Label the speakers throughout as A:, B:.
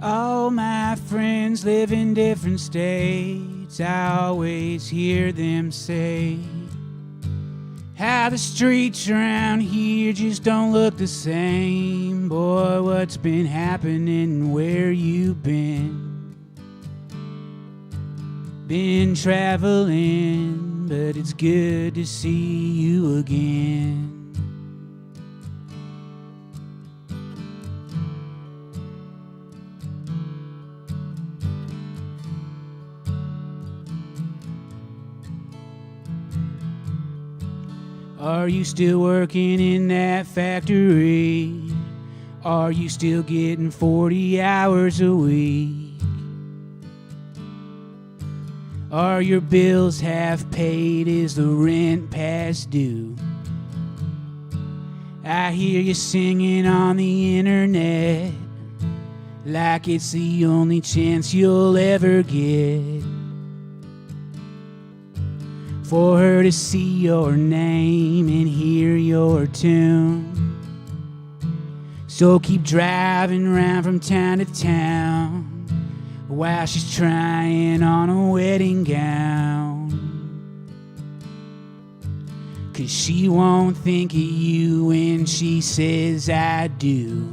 A: All my friends live in different states. I always hear them say how the streets around here just don't look the same. Boy, what's been happening? Where you been? Been traveling, but it's good to see you again. Are you still working in that factory? Are you still getting 40 hours a week? Are your bills half paid? Is the rent past due? I hear you singing on the internet like it's the only chance you'll ever get for her to see your name and hear your tune. So keep driving around from town to town while she's trying on a wedding gown. 'Cause she won't think of you when she says I do.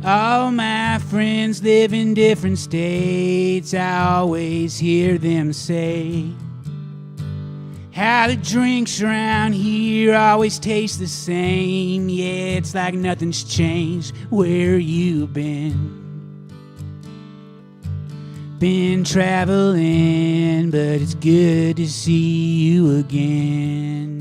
A: All my friends live in different states. I always hear them say how the drinks around here always taste the same. Yeah, it's like nothing's changed. Where you been? Been traveling, but it's good to see you again.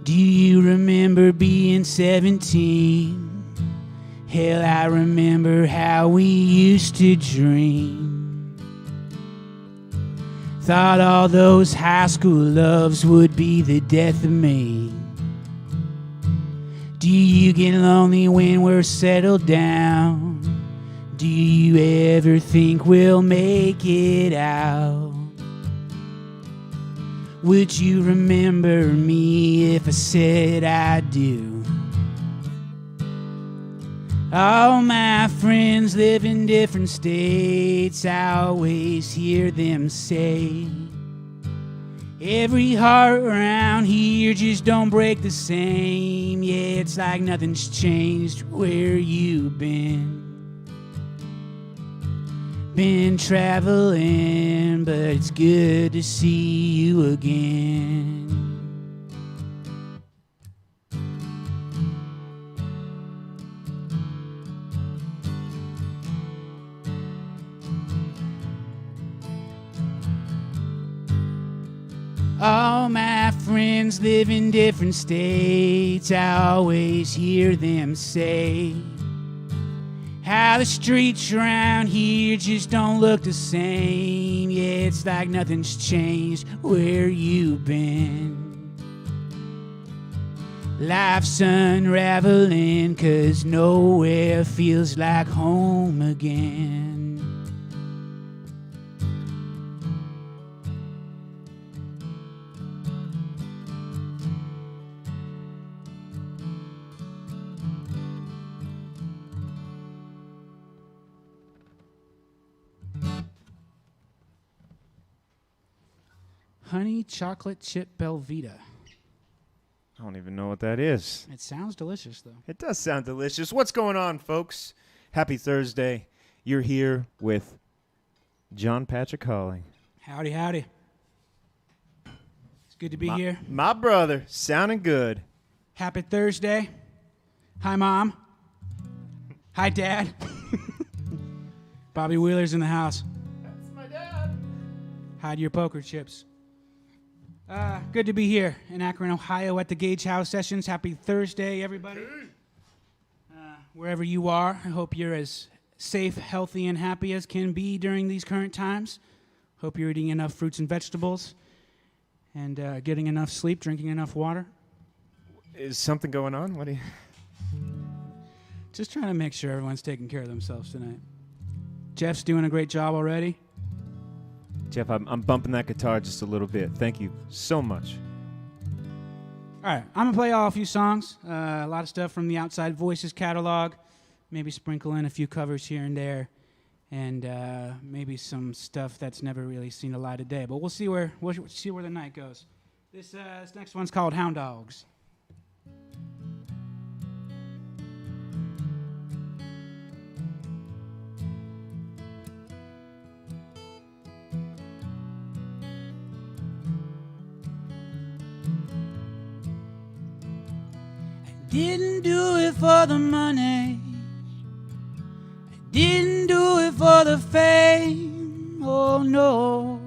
A: Do you remember being 17? Hell, I remember how we used to dream. Thought all those high school loves would be the death of me. Do you get lonely when we're settled down? Do you ever think we'll make it out? Would you remember me if I said I do? All my friends live in different states. I always hear them say every heart around here just don't break the same. Yeah, it's like nothing's changed. Where you been? Been traveling, but it's good to see you again. All my friends live in different states. I always hear them say how the streets around here just don't look the same. Yeah, it's like nothing's changed. Where you been? Life's unraveling, 'cause nowhere feels like home again. Honey chocolate chip Belvita.
B: I don't even know what that is.
A: It sounds delicious, though.
B: It does sound delicious. What's going on, folks? Happy Thursday. You're here with John Patrick Hawley.
A: Howdy, howdy. It's good to be here.
B: My brother, sounding good.
A: Happy Thursday. Hi, Mom. Hi, Dad. Bobby Wheeler's in the house.
B: That's my dad.
A: Hide your poker chips. Good to be here in Akron, Ohio at the GHS sessions. Happy Thursday, everybody. Wherever you are, I hope you're as safe, healthy, and happy as can be during these current times. Hope you're eating enough fruits and vegetables and getting enough sleep, drinking enough water.
B: Is something going on? What do you...
A: Just trying to make sure everyone's taking care of themselves tonight. Jeff's doing a great job already.
B: Jeff, I'm bumping that guitar just a little bit. Thank you so much.
A: All right, I'm going to play all a few songs. A lot of stuff from the Outside Voices catalog. Maybe sprinkle in a few covers here and there. And maybe some stuff that's never really seen the light of day. But we'll see where the night goes. This next one's called Hound Dogs. Didn't do it for the money. I didn't do it for the fame. Oh no.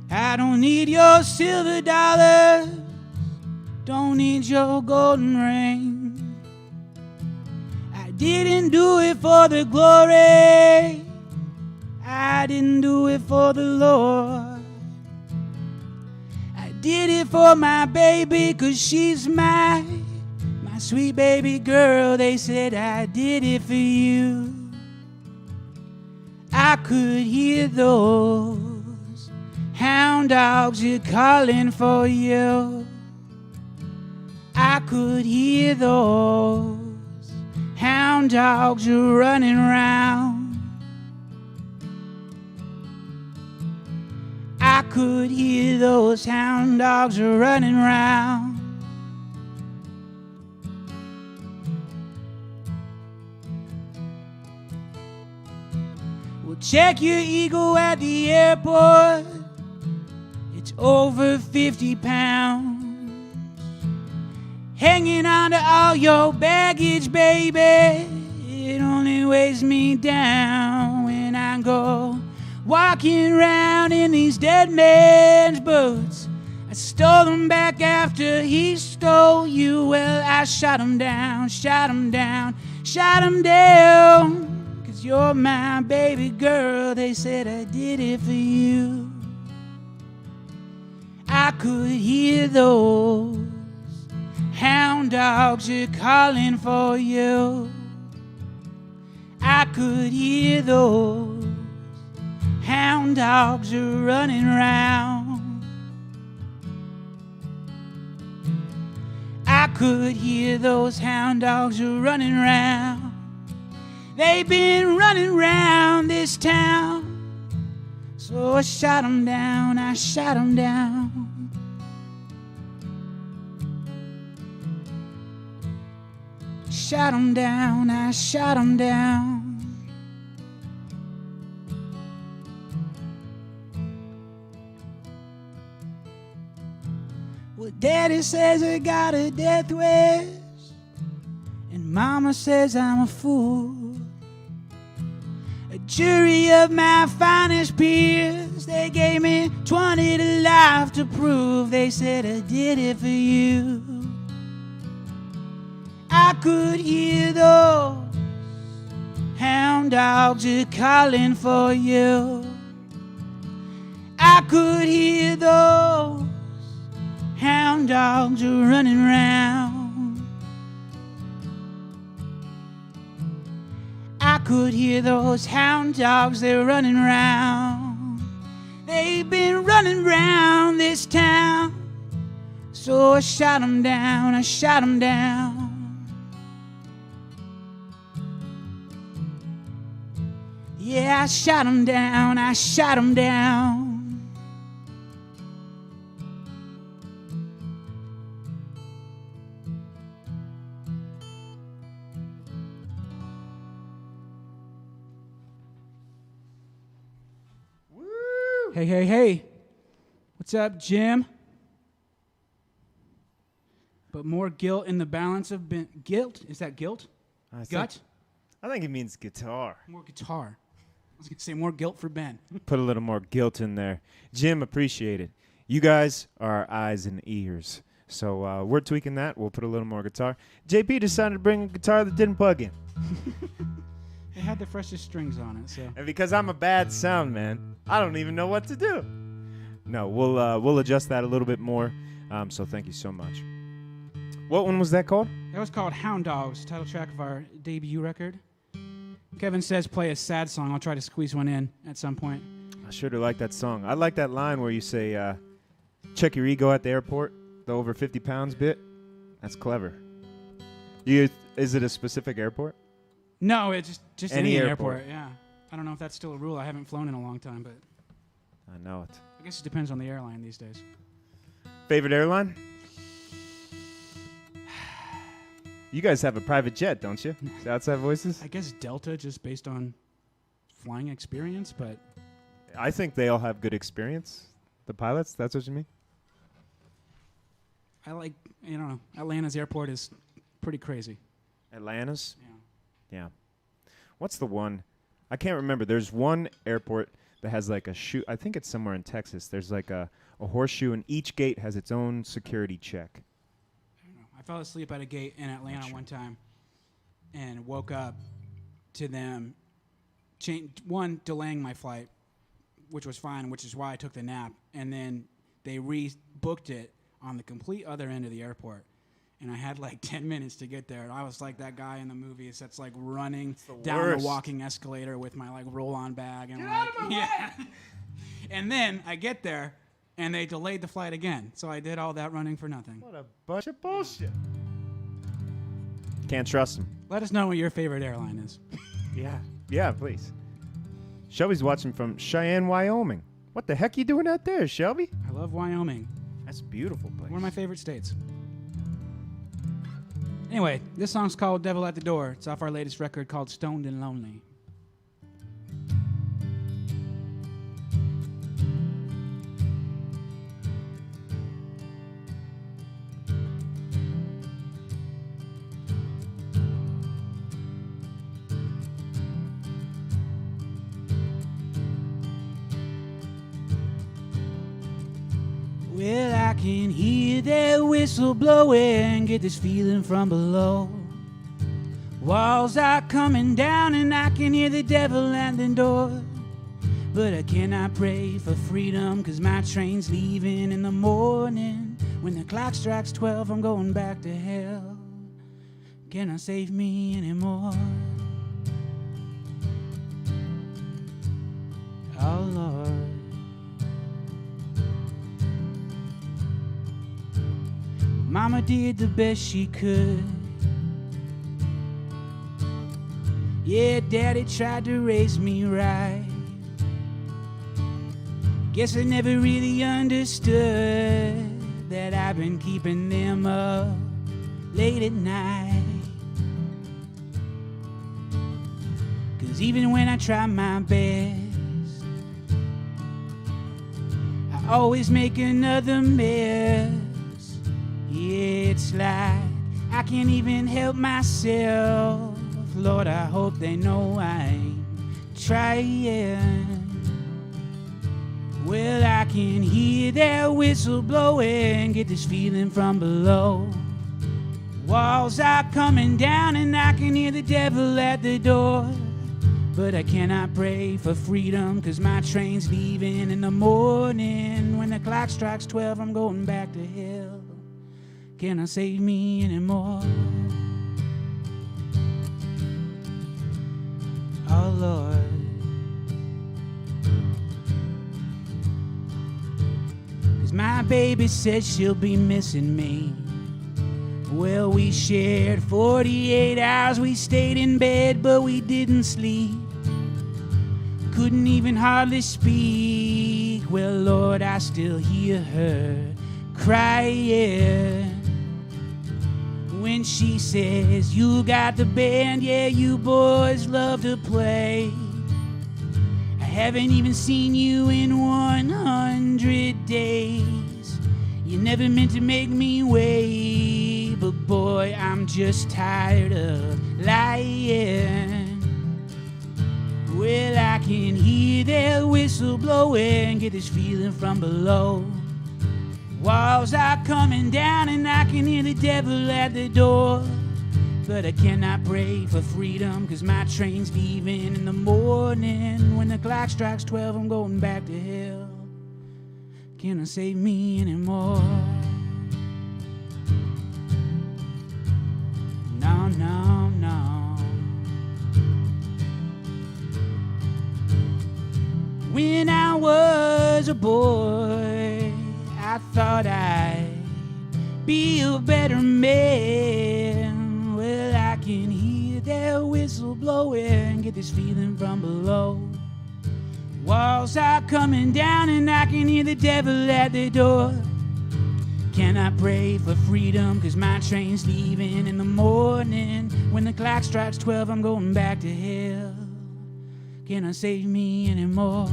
A: I don't need your silver dollars. Don't need your golden ring. I didn't do it for the glory. I didn't do it for the Lord. Did it for my baby, 'cause she's my sweet baby girl. They said I did it for you. I could hear those hound dogs are calling for you. I could hear those hound dogs are running around. I could hear those hound dogs are running around. Well, check your ego at the airport. It's over 50 pounds. Hanging on to all your baggage, baby. It only weighs me down when I go walking around in these dead man's boots. I stole them back after he stole you. Well, I shot him down, shot him down, shot him down. 'Cause you're my baby girl. They said I did it for you. I could hear those hound dogs are calling for you. I could hear those hound dogs are running around. I could hear those hound dogs are running around. They've been running around this town. So I shot them down, I shot them down. Shot them down, I shot them down. Well, Daddy says I got a death wish, and Mama says I'm a fool. A jury of my finest peers, they gave me 20 to life to prove. They said I did it for you. I could hear those hound dogs are calling for you. I could hear those hound dogs are running around. I could hear those hound dogs, they're running around. They've been running around this town. So I shot them down, I shot them down. Yeah, I shot him down, I shot him down.
B: Woo!
A: Hey, hey, hey. What's up, Jim? But more guilt in the balance of guilt? Is that guilt? Gut?
B: I think it means guitar.
A: More guitar. I was going to say more guilt for Ben.
B: Put a little more guilt in there. Jim, appreciate it. You guys are our eyes and ears. So we're tweaking that. We'll put a little more guitar. JP decided to bring a guitar that didn't plug in.
A: It had the freshest strings on it, so.
B: And because I'm a bad sound man, I don't even know what to do. No, we'll adjust that a little bit more. So thank you so much. What one was that called?
A: That was called Hound Dogs, title track of our debut record. Kevin says play a sad song. I'll try to squeeze one in at some point.
B: I sure do like that song. I like that line where you say, check your ego at the airport, the over 50 pounds bit. That's clever. Is it a specific airport?
A: No, it's just
B: Any
A: any
B: airport.
A: Yeah. I don't know if that's still a rule. I haven't flown in a long time, but
B: I know it.
A: I guess it depends on the airline these days.
B: Favorite airline? You guys have a private jet, don't you? Outside Voices?
A: I guess Delta, just based on flying experience, but
B: I think they all have good experience. The pilots, that's what you mean?
A: I like, Atlanta's airport is pretty crazy.
B: Atlanta's?
A: Yeah.
B: Yeah. What's the one? I can't remember. There's one airport that has like a shoe. I think it's somewhere in Texas. There's like a horseshoe, and each gate has its own security check.
A: I don't know. I fell asleep at a gate in Atlanta one time and woke up to them, delaying my flight, which was fine, which is why I took the nap. And then they rebooked it on the complete other end of the airport. And I had like 10 minutes to get there. And I was like that guy in the movies that's like running down the walking escalator with my like roll-on bag. And
B: Get out of my way!
A: And then I get there, and they delayed the flight again. So I did all that running for nothing.
B: What a bunch of bullshit. Can't trust them.
A: Let us know what your favorite airline is.
B: Yeah, please. Shelby's watching from Cheyenne, Wyoming. What the heck you doing out there, Shelby?
A: I love Wyoming.
B: That's a beautiful place.
A: One of my favorite states. Anyway, this song's called Devil at the Door. It's off our latest record called Stoned and Lonely. Well, I can hear their whistle blowing, get this feeling from below. Walls are coming down and I can hear the devil at the door. But I cannot pray for freedom, 'cause my train's leaving in the morning. When the clock strikes 12, I'm going back to hell. Cannot save me anymore. Oh, Lord. Mama did the best she could. Yeah, Daddy tried to raise me right. Guess I never really understood that I've been keeping them up late at night. 'Cause even when I try my best, I always make another mess. Yeah, it's like I can't even help myself. Lord, I hope they know I'm trying. Well, I can hear their whistle blowing, get this feeling from below. Walls are coming down and I can hear the devil at the door. But I cannot pray for freedom, 'cause my train's leaving in the morning. When the clock strikes 12, I'm going back to hell. Cannot save me anymore. Oh, Lord. 'Cause my baby says she'll be missing me. Well, we shared 48 hours. We stayed in bed, but we didn't sleep. Couldn't even hardly speak. Well, Lord, I still hear her crying when she says, you got the band, yeah, you boys love to play. I haven't even seen you in 100 days. You never meant to make me wait, but boy, I'm just tired of lying. Well, I can hear their whistle blowing, get this feeling from below. Walls are coming down and I can hear the devil at the door. But I cannot pray for freedom, 'cause my train's leaving in the morning. When the clock strikes 12, I'm going back to hell. Cannot save me anymore. No, no, no. When I was a boy, I thought I'd be a better man. Well, I can hear their whistle blowing, get this feeling from below. Walls are coming down and I can hear the devil at the door. Can I pray for freedom, 'cause my train's leaving in the morning. When the clock strikes 12, I'm going back to hell. Can I save me anymore?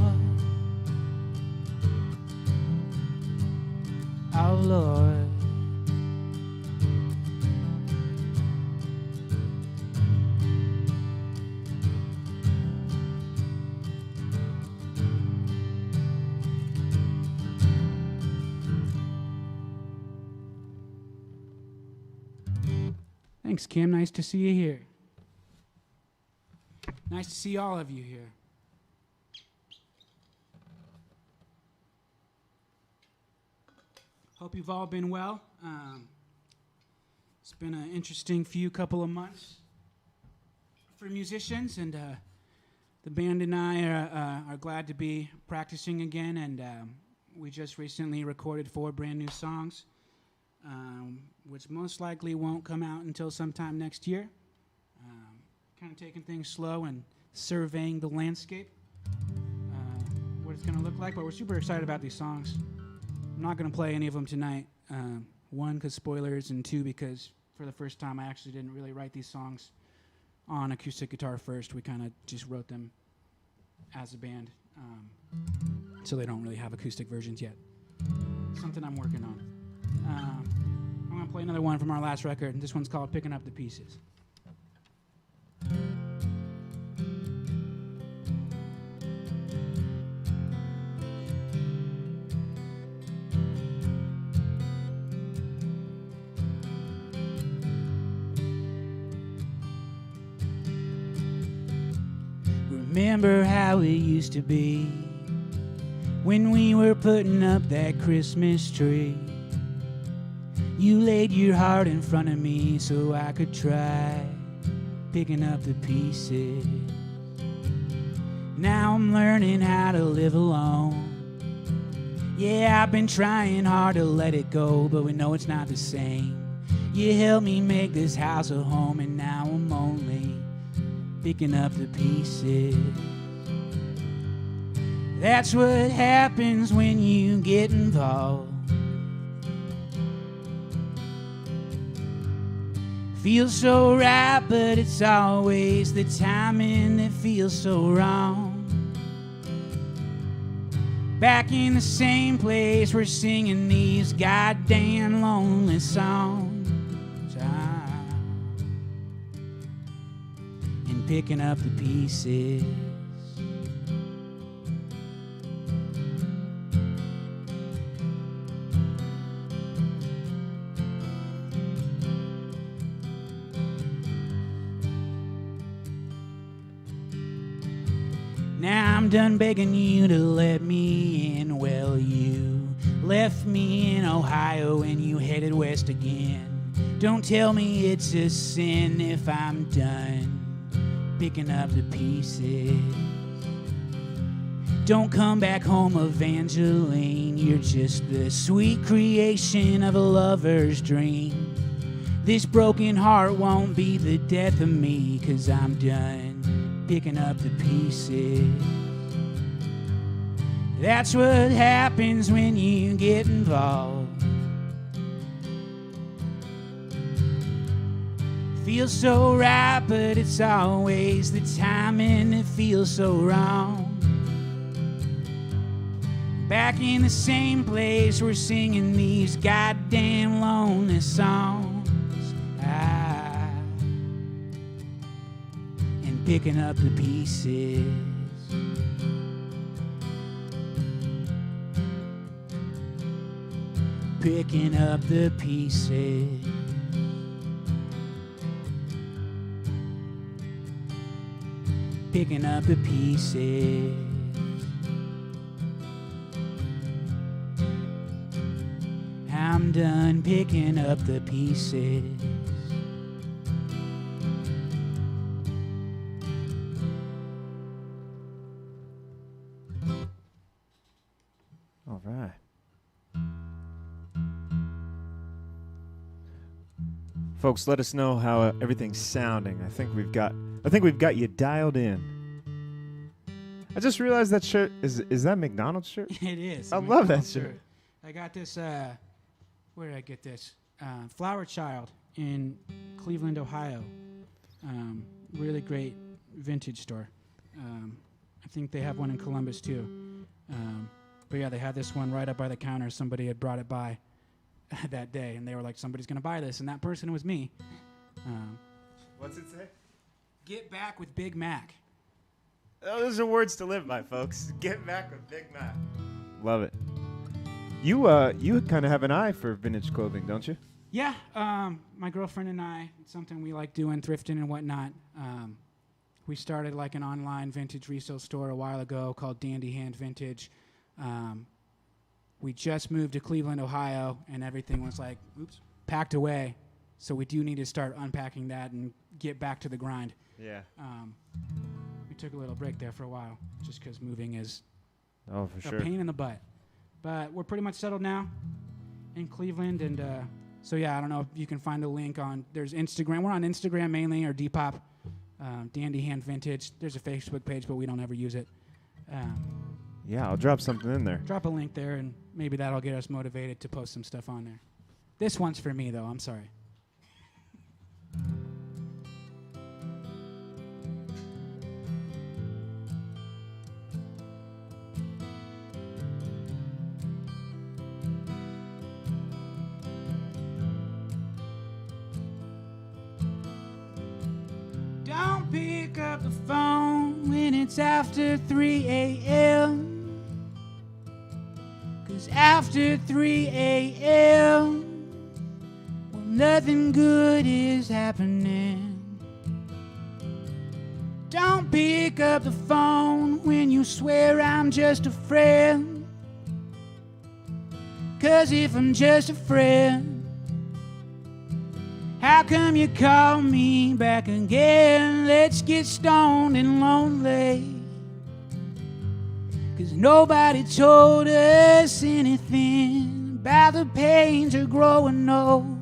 A: Oh Lord. Thanks, Kim. Nice to see you here. Nice to see all of you here. Hope you've all been well. It's been an interesting couple of months for musicians, and the band and I are glad to be practicing again, and we just recently recorded 4 brand new songs, which most likely won't come out until sometime next year. Kind of taking things slow and surveying the landscape, what it's going to look like, but we're super excited about these songs. I'm not going to play any of them tonight, 1, because spoilers, and 2, because for the first time I actually didn't really write these songs on acoustic guitar first. We kind of just wrote them as a band, so they don't really have acoustic versions yet. Something I'm working on. I'm going to play another one from our last record, and this one's called Picking Up the Pieces. Remember how it used to be when we were putting up that Christmas tree. You laid your heart in front of me so I could try picking up the pieces. Now I'm learning how to live alone. Yeah, I've been trying hard to let it go, but we know it's not the same. You helped me make this house a home, and now I'm only picking up the pieces. That's what happens when you get involved. Feels so right, but it's always the timing that feels so wrong. Back in the same place, we're singing these goddamn lonely songs. And picking up the pieces. Now I'm done begging you to let me in. Well, you left me in Ohio and you headed west again. Don't tell me it's a sin if I'm done picking up the pieces. Don't come back home, Evangeline. You're just the sweet creation of a lover's dream. This broken heart won't be the death of me, 'cause I'm done picking up the pieces. That's what happens when you get involved. Feels so right, but it's always the timing that feels so wrong. Back in the same place, we're singing these goddamn lonely songs. And picking up the pieces. Picking up the pieces. Picking up the pieces. I'm done picking up the pieces.
B: right. Folks, let us know how everything's sounding. I think we've got you dialed in. I just realized that shirt is that McDonald's shirt?
A: It is.
B: I love that shirt.
A: I got this. Where did I get this? Flower Child in Cleveland, Ohio. Really great vintage store. I think they have one in Columbus too. But yeah, they had this one right up by the counter. Somebody had brought it by that day, and they were like, "Somebody's gonna buy this," and that person was me.
B: What's it say?
A: Get back with Big Mac.
B: Oh, those are words to live by, folks. Get back with Big Mac. Love it. You kind of have an eye for vintage clothing, don't you?
A: Yeah, my girlfriend and I, it's something we like doing, thrifting and whatnot. We started like an online vintage resale store a while ago called Dandy Hand Vintage. We just moved to Cleveland, Ohio, and everything was like, packed away. So we do need to start unpacking that and get back to the grind.
B: Yeah.
A: We took a little break there for a while just because moving is
B: Oh, for sure.
A: a pain in the butt. But we're pretty much settled now in Cleveland, and so yeah, I don't know if you can find a link on. There's Instagram. We're on Instagram mainly, or Depop, Dandy Hand Vintage. There's a Facebook page, but we don't ever use it.
B: Yeah, I'll drop something in there.
A: Drop a link there, and maybe that'll get us motivated to post some stuff on there. This one's for me, though. I'm sorry. Don't pick up the phone when it's after 3 a.m. 'Cause after 3 a.m. well, nothing good is happening. Don't pick up the phone when you swear I'm just a friend. 'Cause if I'm just a friend, how come you call me back again? Let's get stoned and lonely. 'Cause nobody told us anything about the pains of growing old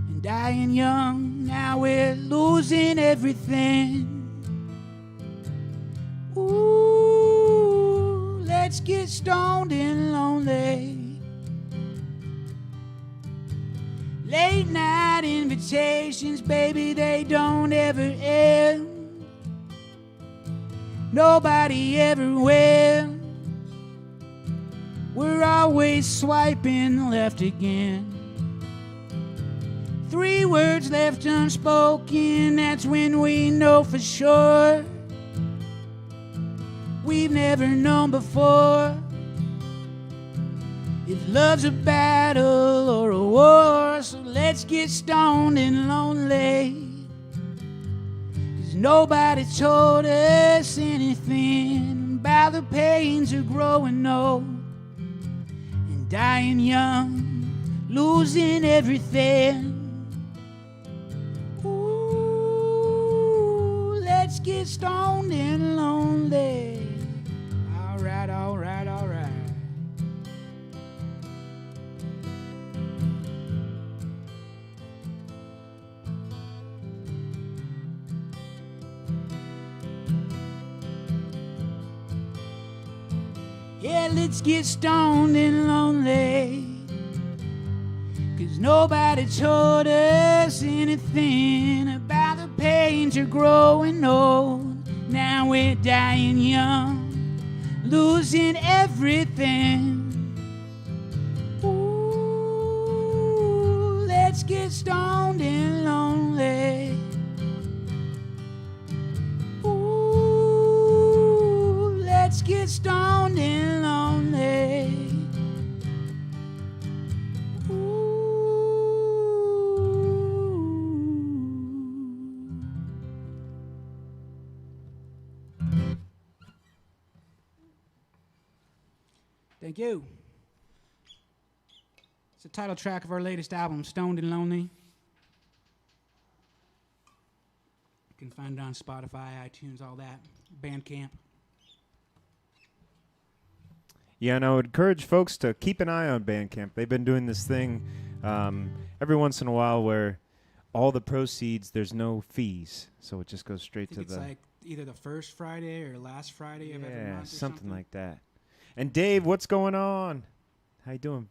A: and dying young. Now we're losing everything. Ooh, let's get stoned and lonely. Late night invitations, baby, they don't ever end. Nobody ever wins. We're always swiping left again. 3 words left unspoken, that's when we know for sure we've never known before if love's a battle or a war. So let's get stoned and lonely. 'Cause nobody told us anything about the pains of growing old and dying young, losing everything. Ooh, let's get stoned and lonely. All right, all right, all right. Yeah, let's get stoned and lonely. 'Cause nobody told us anything about the pains of growing old. Now we're dying young, losing everything. Ooh, let's get stoned and lonely. Ooh, let's get stoned and lonely. Thank you. It's the title track of our latest album, Stoned and Lonely. You can find it on Spotify, iTunes, all that. Bandcamp.
B: Yeah, and I would encourage folks to keep an eye on Bandcamp. They've been doing this thing every once in a while where all the proceeds, there's no fees, so it just goes straight to
A: it's like either the first Friday or last Friday of every month or
B: something like that. And Dave, what's going on? How you doing?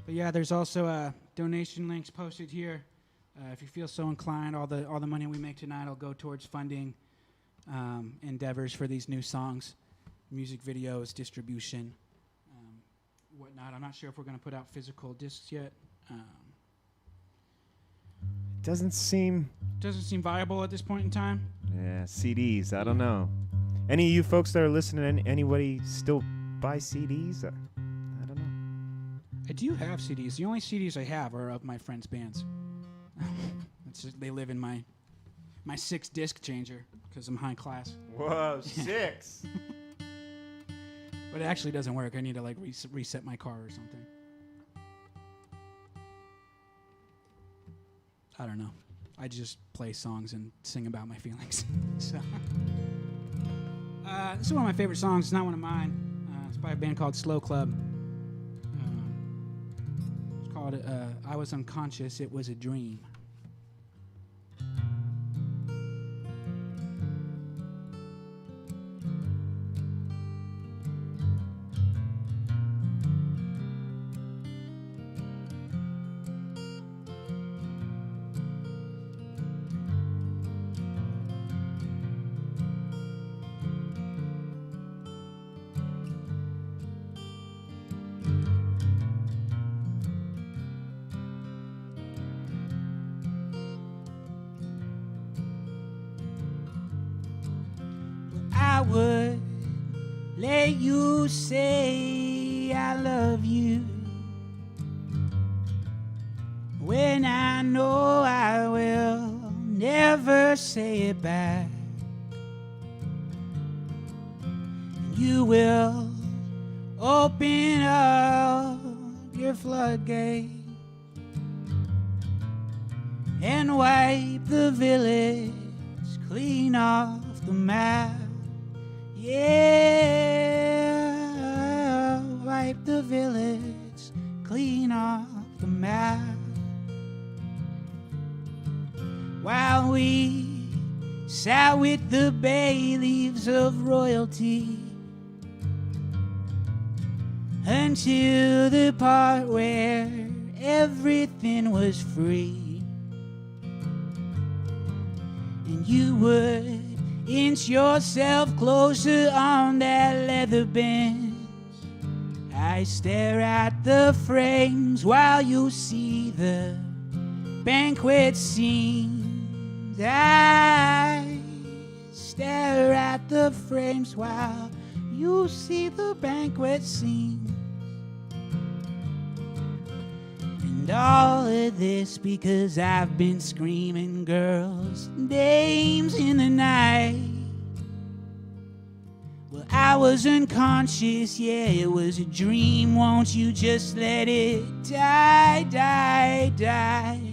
A: But yeah, there's also donation links posted here. If you feel so inclined, all the money we make tonight will go towards funding endeavors for these new songs, music videos, distribution, whatnot. I'm not sure if we're going to put out physical discs yet.
B: Doesn't seem
A: viable at this point in time.
B: Yeah, CDs. I don't know. Any of you folks that are listening, anybody still buy CDs? I don't know.
A: I do have CDs. The only CDs I have are of my friends' bands. They live in my 6-disc changer because I'm high class.
B: Whoa, 6!
A: But it actually doesn't work. I need to like reset my car or something. I don't know. I just play songs and sing about my feelings. So, this is one of my favorite songs. It's not one of mine. It's by a band called Slow Club. It's called I Was Unconscious, It Was a Dream. I would let you say I love you when I know I will never say it back. You will open up your floodgate and wipe the village clean off the map. Yeah, wipe the village clean off the map. While we sat with the bay leaves of royalty until the part where everything was free, and you would inch yourself closer on that leather bench. I stare at the frames while you see the banquet scenes. I stare at the frames while you see the banquet scenes. And all of this because I've been screaming girls' names in the night. Well, I was unconscious, yeah, it was a dream. Won't you just let it die, die, die?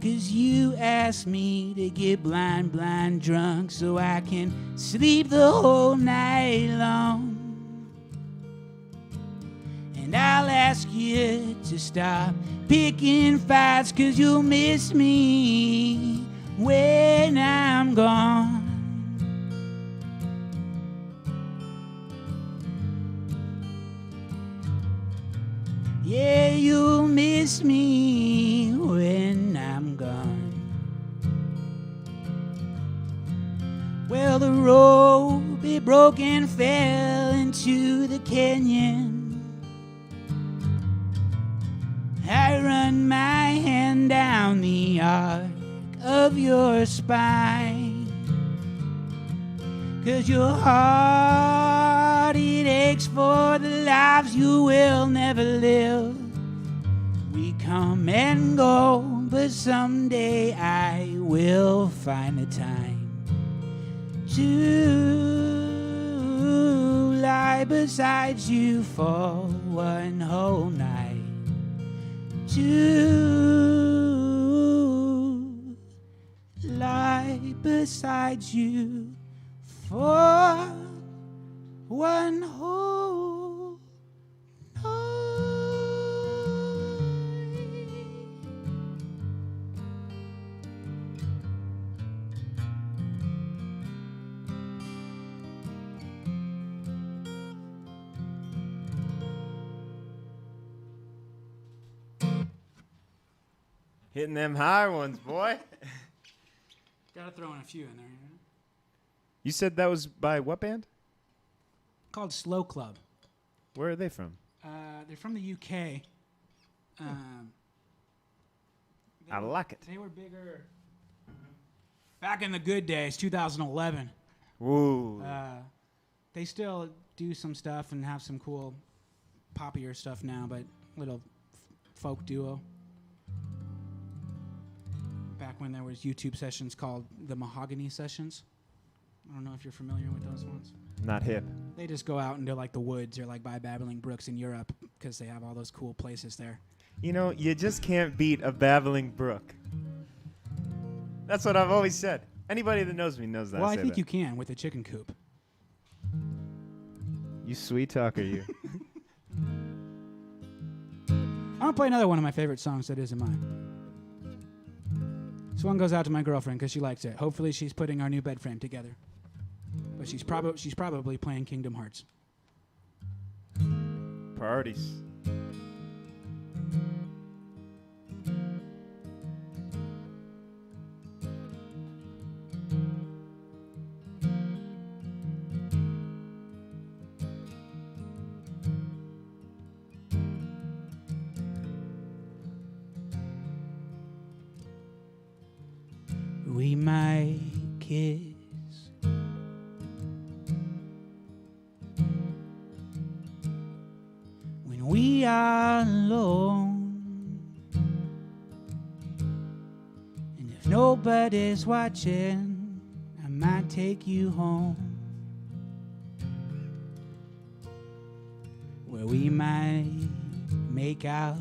A: 'Cause you asked me to get blind, blind drunk so I can sleep the whole night long. And I'll ask you to stop picking fights, 'cause you'll miss me when I'm gone. Yeah, you'll miss me when I'm gone. Well, the rope, it broke and fell into the canyon. I run my hand down the arc of your spine, 'cause your heart, it aches for the lives you will never live. We come and go, but someday I will find the time to lie beside you for one whole night. To lie beside you for one whole night.
B: Hitting them high ones, boy.
A: Gotta throw in a few in there. You know?
B: You said that was by what band?
A: Called Slow Club.
B: Where are they from?
A: They're from the UK.
B: I like it.
A: They were bigger back in the good days, 2011.
B: Ooh.
A: They still do some stuff and have some cool poppier stuff now, but little folk duo. Back when there was YouTube sessions called the Mahogany Sessions. I don't know if you're familiar with those ones.
B: Not hip.
A: They just go out into like the woods or like by babbling brooks in Europe because they have all those cool places there.
B: You know, you just can't beat a babbling brook. That's what I've always said. Anybody that knows me knows that.
A: Well, I think you can with a chicken coop.
B: You sweet talker, you.
A: I'm gonna play another one of my favorite songs that isn't mine. This one goes out to my girlfriend because she likes it. Hopefully she's putting our new bed frame together. But she's probably playing Kingdom Hearts.
B: Priorities.
A: We might kiss when we are alone, and if nobody's watching, I might take you home, where we might make out.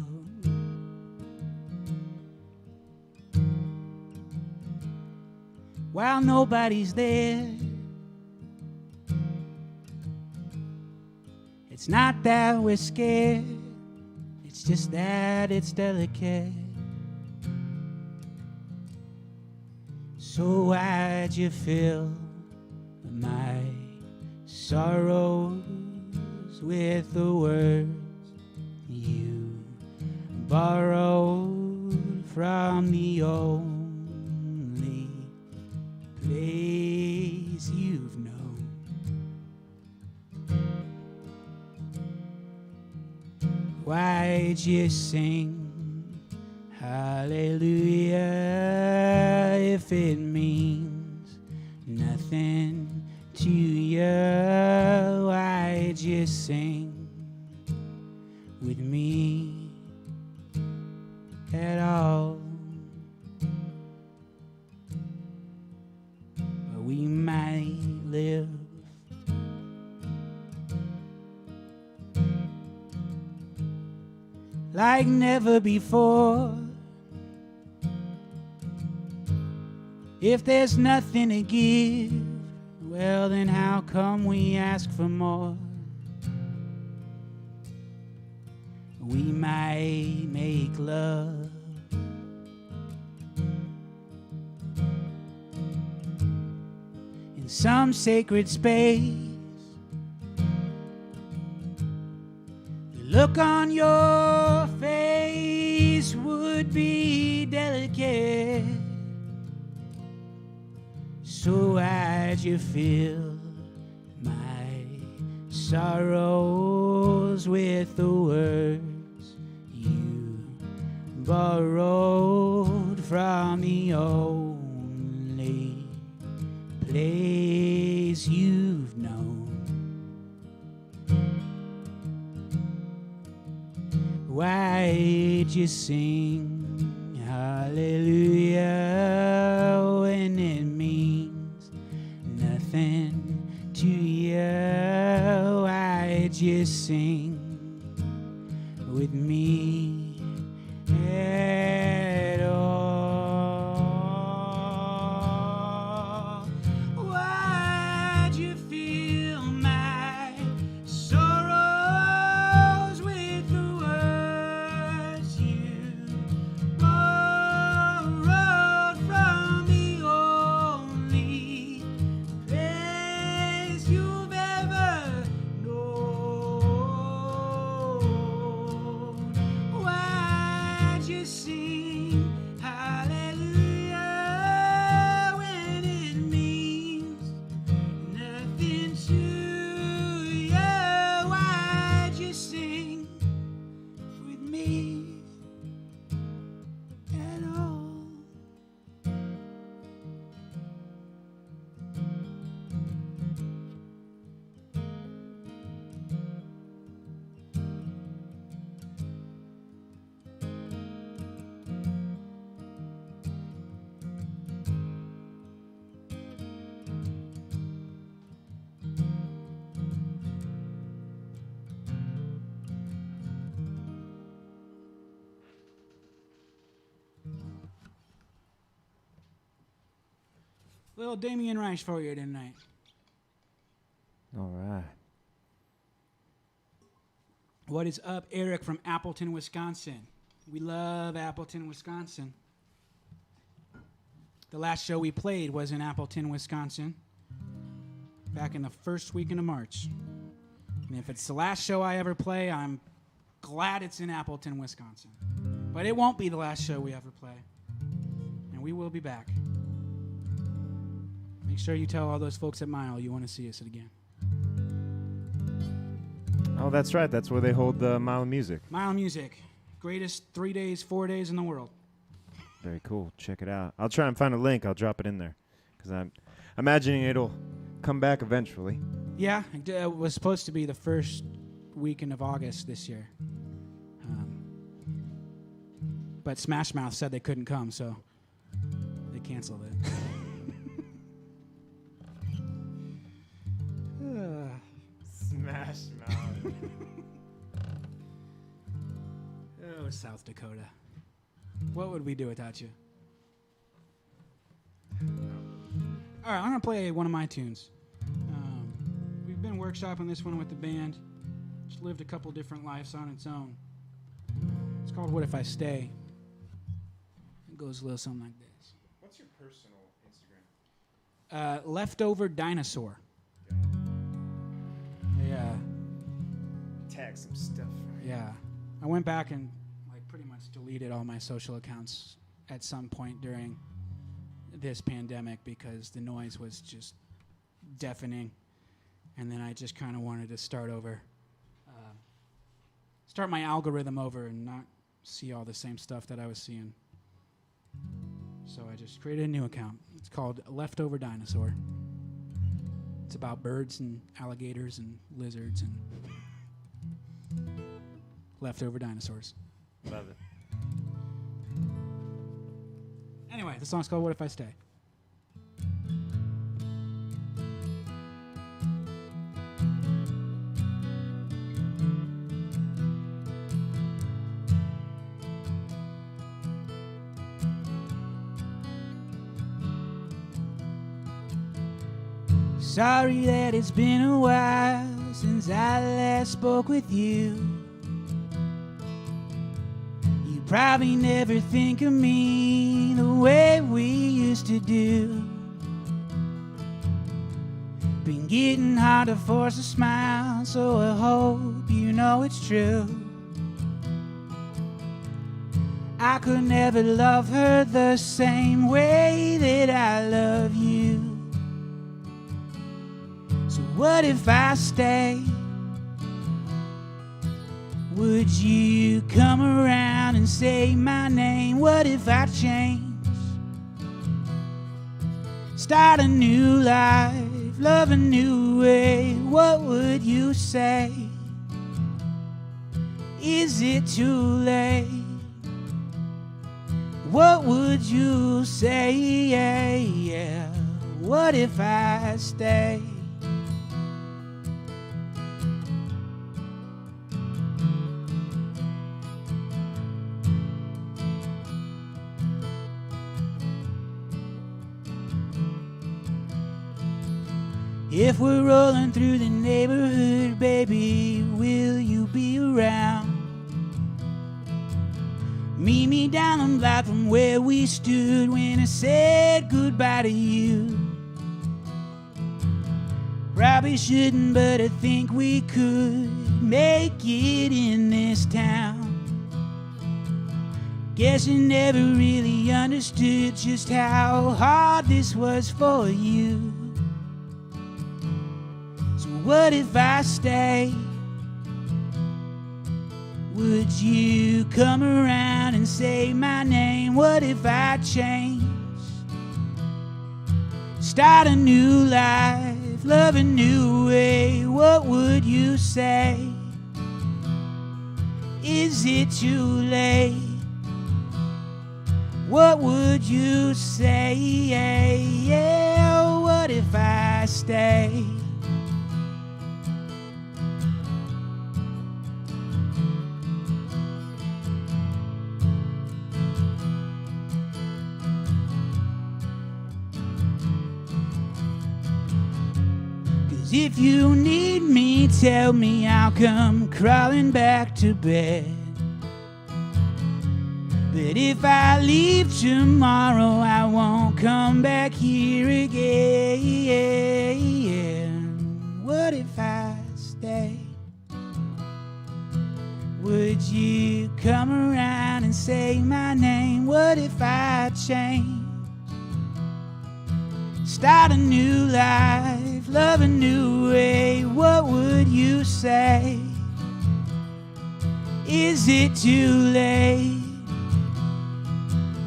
A: While nobody's there, it's not that we're scared, it's just that it's delicate. So why'd you fill my sorrows with the words you borrowed from the only place you've known? Why'd you sing hallelujah if it means nothing to you? Why'd you sing with me at all? We might live like never before. If there's nothing to give, well then how come we ask for more? We might make love in some sacred space. The look on your face would be delicate. So why'd you fill my sorrows with the words you borrowed from the only place you've known? Why'd you sing hallelujah when it means nothing to you? Why'd you sing with me at all? Why'd you Little Damien Rice for you tonight.
B: All right.
A: What is up, Eric from Appleton, Wisconsin? We love Appleton, Wisconsin. The last show we played was in Appleton, Wisconsin, back in the first weekend of March. And if it's the last show I ever play, I'm glad it's in Appleton, Wisconsin. But it won't be the last show we ever play. And we will be back. Make sure you tell all those folks at Mile you want to see us again.
B: Oh, that's right. That's where they hold the Mile of Music.
A: Mile Music. Greatest 3 days, 4 days in the world.
B: Very cool. Check it out. I'll try and find a link. I'll drop it in there. Because I'm imagining it'll come back eventually.
A: Yeah, it was supposed to be the first weekend of August this year. But Smash Mouth said they couldn't come, so they canceled it.
B: Smash Mouth.
A: Oh, South Dakota. What would we do without you? All right, I'm going to play one of my tunes. We've been workshopping this one with the band. It's lived a couple different lives on its own. It's called What If I Stay? It goes a little something like this.
B: What's your personal Instagram?
A: Leftover Dinosaur. Yeah.
B: Tag some stuff.
A: Yeah. I went back and pretty much deleted all my social accounts at some point during this pandemic because the noise was just deafening. And then I just kind of wanted to start my algorithm over and not see all the same stuff that I was seeing. So I just created a new account. It's called Leftover Dinosaur. It's about birds and alligators and lizards and leftover dinosaurs.
B: Love it.
A: Anyway, the song's called What If I Stay? Sorry that it's been a while since I last spoke with you. You probably never think of me the way we used to do. Been getting hard to force a smile, so I hope you know it's true. I could never love her the same way that I love you. So what if I stay? Would you come around and say my name? What if I change? Start a new life, love a new way. What would you say? Is it too late? What would you say? Yeah. What if I stay? If we're rolling through the neighborhood, baby, will you be around? Meet me down the block from where we stood when I said goodbye to you. Probably shouldn't, but I think we could make it in this town. Guess you never really understood just how hard this was for you. So what if I stay? Would you come around and say my name? What if I change? Start a new life, love a new way. What would you say? Is it too late? What would you say? Yeah, what if I stay? if you need me, tell me, I'll come crawling back to bed. But if I leave tomorrow, I won't come back here again. What if I stay? Would you come around and say my name? What if I change? Start a new life, love a new way. What would you say? Is it too late?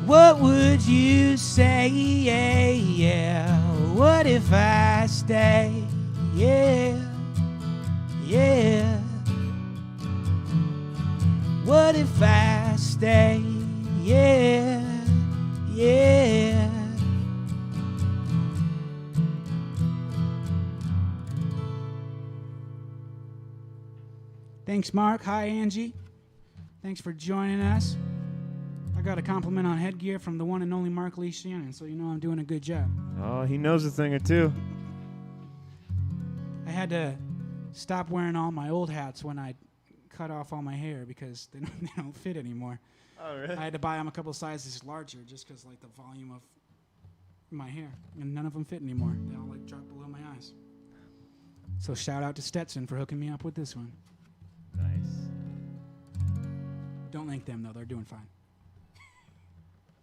A: What would you say? Yeah. What if I stay? Yeah. What if I stay? Yeah. Thanks, Mark. Hi, Angie. Thanks for joining us. I got a compliment on headgear from the one and only Mark Lee Shannon, so you know I'm doing a good job.
B: Oh, he knows a thing or two.
A: I had to stop wearing all my old hats when I cut off all my hair because they don't fit anymore.
B: Oh, really?
A: I had to buy them a couple sizes larger just because like the volume of my hair, and none of them fit anymore. They all like drop below my eyes. So shout out to Stetson for hooking me up with this one.
B: Nice.
A: Don't link them though; they're doing fine.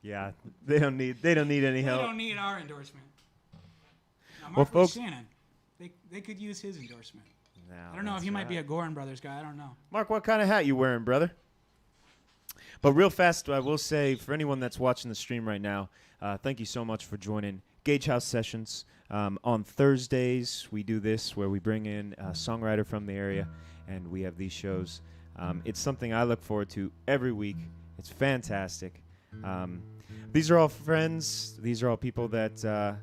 B: Yeah, they don't need any help.
A: They don't need our endorsement. Now, Mark
B: Well, folks,
A: Shannon, they could use his endorsement.
B: No,
A: I don't know if he might be a Gorin Brothers guy. I don't know.
B: Mark, what kind of hat you wearing, brother? But real fast, I will say, for anyone that's watching the stream right now, thank you so much for joining Gage House Sessions. On Thursdays, we do this where we bring in a songwriter from the area, and we have these shows. It's something I look forward to every week. It's fantastic. These are all friends. These are all people that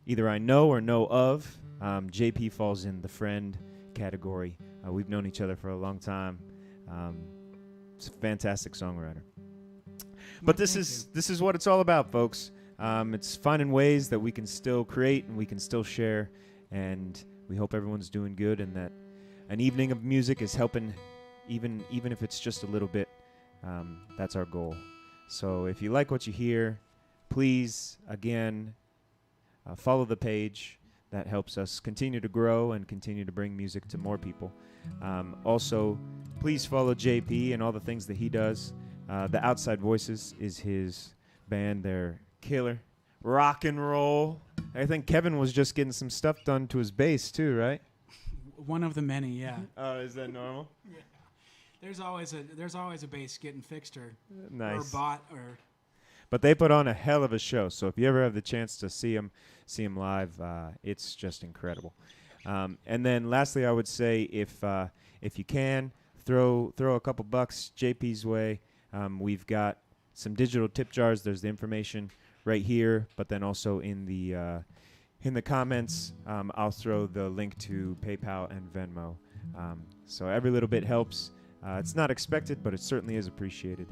B: either I know or know of. JP falls in the friend category. We've known each other for a long time. It's a fantastic songwriter. But this is what it's all about, folks. It's finding ways that we can still create and we can still share, and we hope everyone's doing good and that an evening of music is helping, even if it's just a little bit. That's our goal. So if you like what you hear, please, again, follow the page. That helps us continue to grow and continue to bring music to more people. Also, please follow JP and all the things that he does. The Outside Voices is his band. They're killer. Rock and roll. I think Kevin was just getting some stuff done to his bass too, right?
A: One of the many, yeah.
B: Oh, is that normal?
A: Yeah. There's always a bass getting fixed or
B: bought
A: or.
B: But they put on a hell of a show. So if you ever have the chance to see them live, it's just incredible. And then lastly, I would say if you can throw a couple bucks JP's way, we've got some digital tip jars. There's the information right here, but then also in the comments, I'll throw the link to PayPal and Venmo. So every little bit helps. It's not expected, but it certainly is appreciated.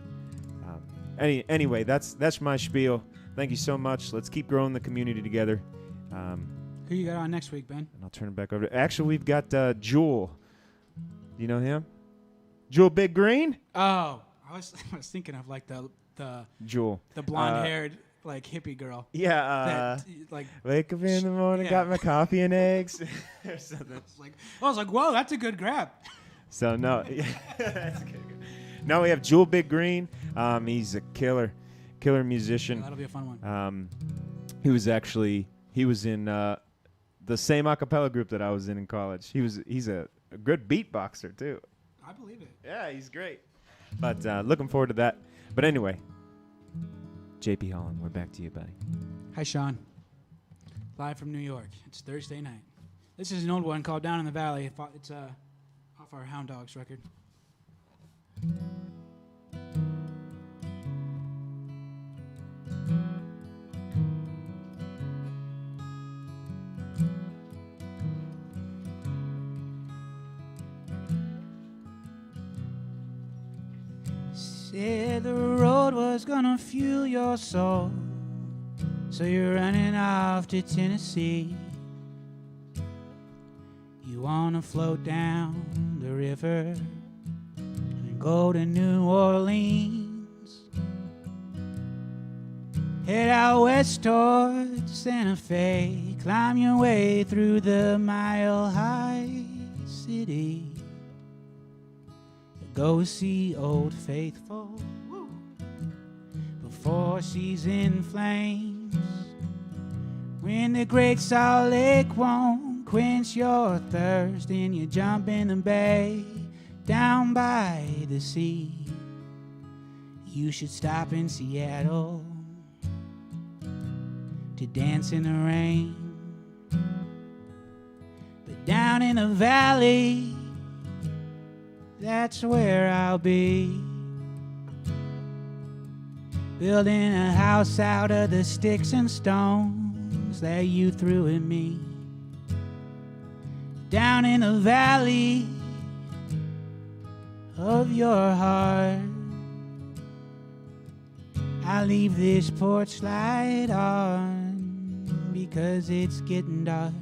B: Anyway, that's my spiel. Thank you so much. Let's keep growing the community together.
A: Who you got on next week, Ben?
B: And I'll turn it back over to... Actually, we've got Jewel. Do you know him? Jewel Big Green?
A: Oh, I was thinking of like the
B: Jewel.
A: The blonde-haired like hippie girl.
B: Yeah.
A: Like
B: wake up in the morning, got my coffee and eggs. Or something.
A: I was like, whoa, that's a good grab.
B: So no, that's good. Now we have Jewel Big Green. He's a killer musician.
A: Yeah, that'll be a fun one.
B: He was in the same a cappella group that I was in college. He's a good beatboxer too.
A: I believe it.
B: Yeah, he's great. But looking forward to that. But anyway, JP Holland, we're back to you, buddy.
A: Hi, Sean. Live from New York. It's Thursday night. This is an old one called Down in the Valley. It's off our Hound Dogs record. Said the road was gonna fuel your soul, so you're running off to Tennessee. You wanna float down the river and go to New Orleans. Head out west towards Santa Fe. Climb your way through the mile-high city. Go see Old Faithful before she's in flames. When the Great Salt Lake won't quench your thirst, and you jump in the bay down by the sea. You should stop in Seattle to dance in the rain. But down in the valley, that's where I'll be. Building a house out of the sticks and stones that you threw at me. Down in the valley of your heart, I leave this porch light on because it's getting dark.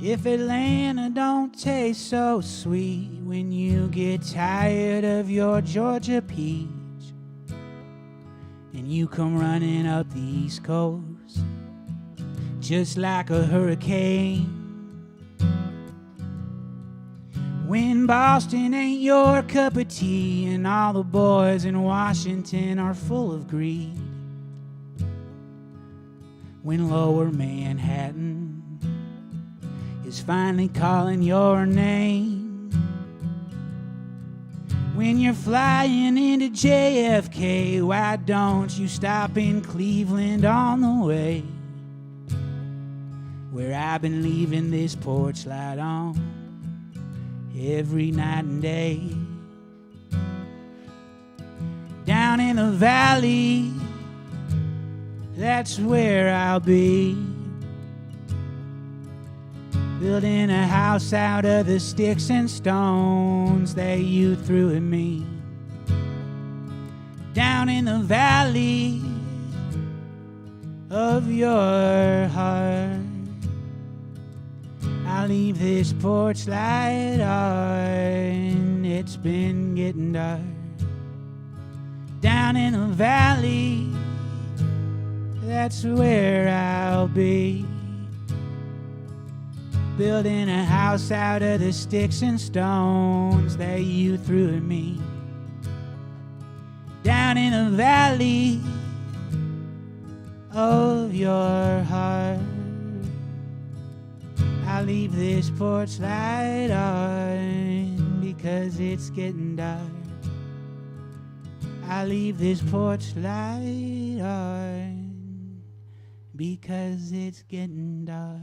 A: If Atlanta don't taste so sweet when you get tired of your Georgia peach, and you come running up the East Coast just like a hurricane. When Boston ain't your cup of tea and all the boys in Washington are full of greed. When Lower Manhattan is finally calling your name. When you're flying into JFK, why don't you stop in Cleveland on the way? Where I've been leaving this porch light on every night and day. Down in the valley, that's where I'll be. Building a house out of the sticks and stones that you threw at me. Down in the valley of your heart, I'll leave this porch light on. It's been getting dark. Down in the valley, that's where I'll be. Building a house out of the sticks and stones that you threw at me. Down in the valley of your heart, I'll leave this porch light on because it's getting dark. I'll leave this porch light on because it's getting dark.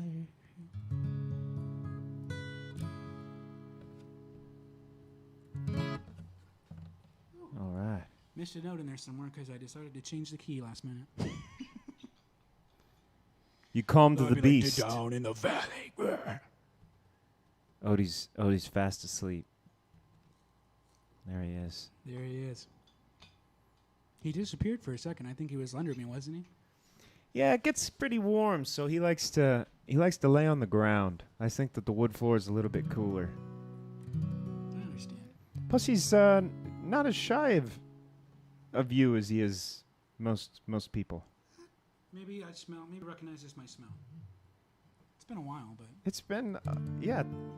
B: All right.
A: Missed a note in there somewhere because I decided to change the key last minute.
B: You calmed the beast.
A: Like, down in the valley.
B: Odie's fast asleep. There he is.
A: There he is. He disappeared for a second. I think he was under me, wasn't he?
B: Yeah, it gets pretty warm, so he likes to lay on the ground. I think that the wood floor is a little bit cooler.
A: I understand.
B: Plus, he's not as shy of you as he is most people.
A: Maybe recognize this my smell. It's been a while, but
B: It's been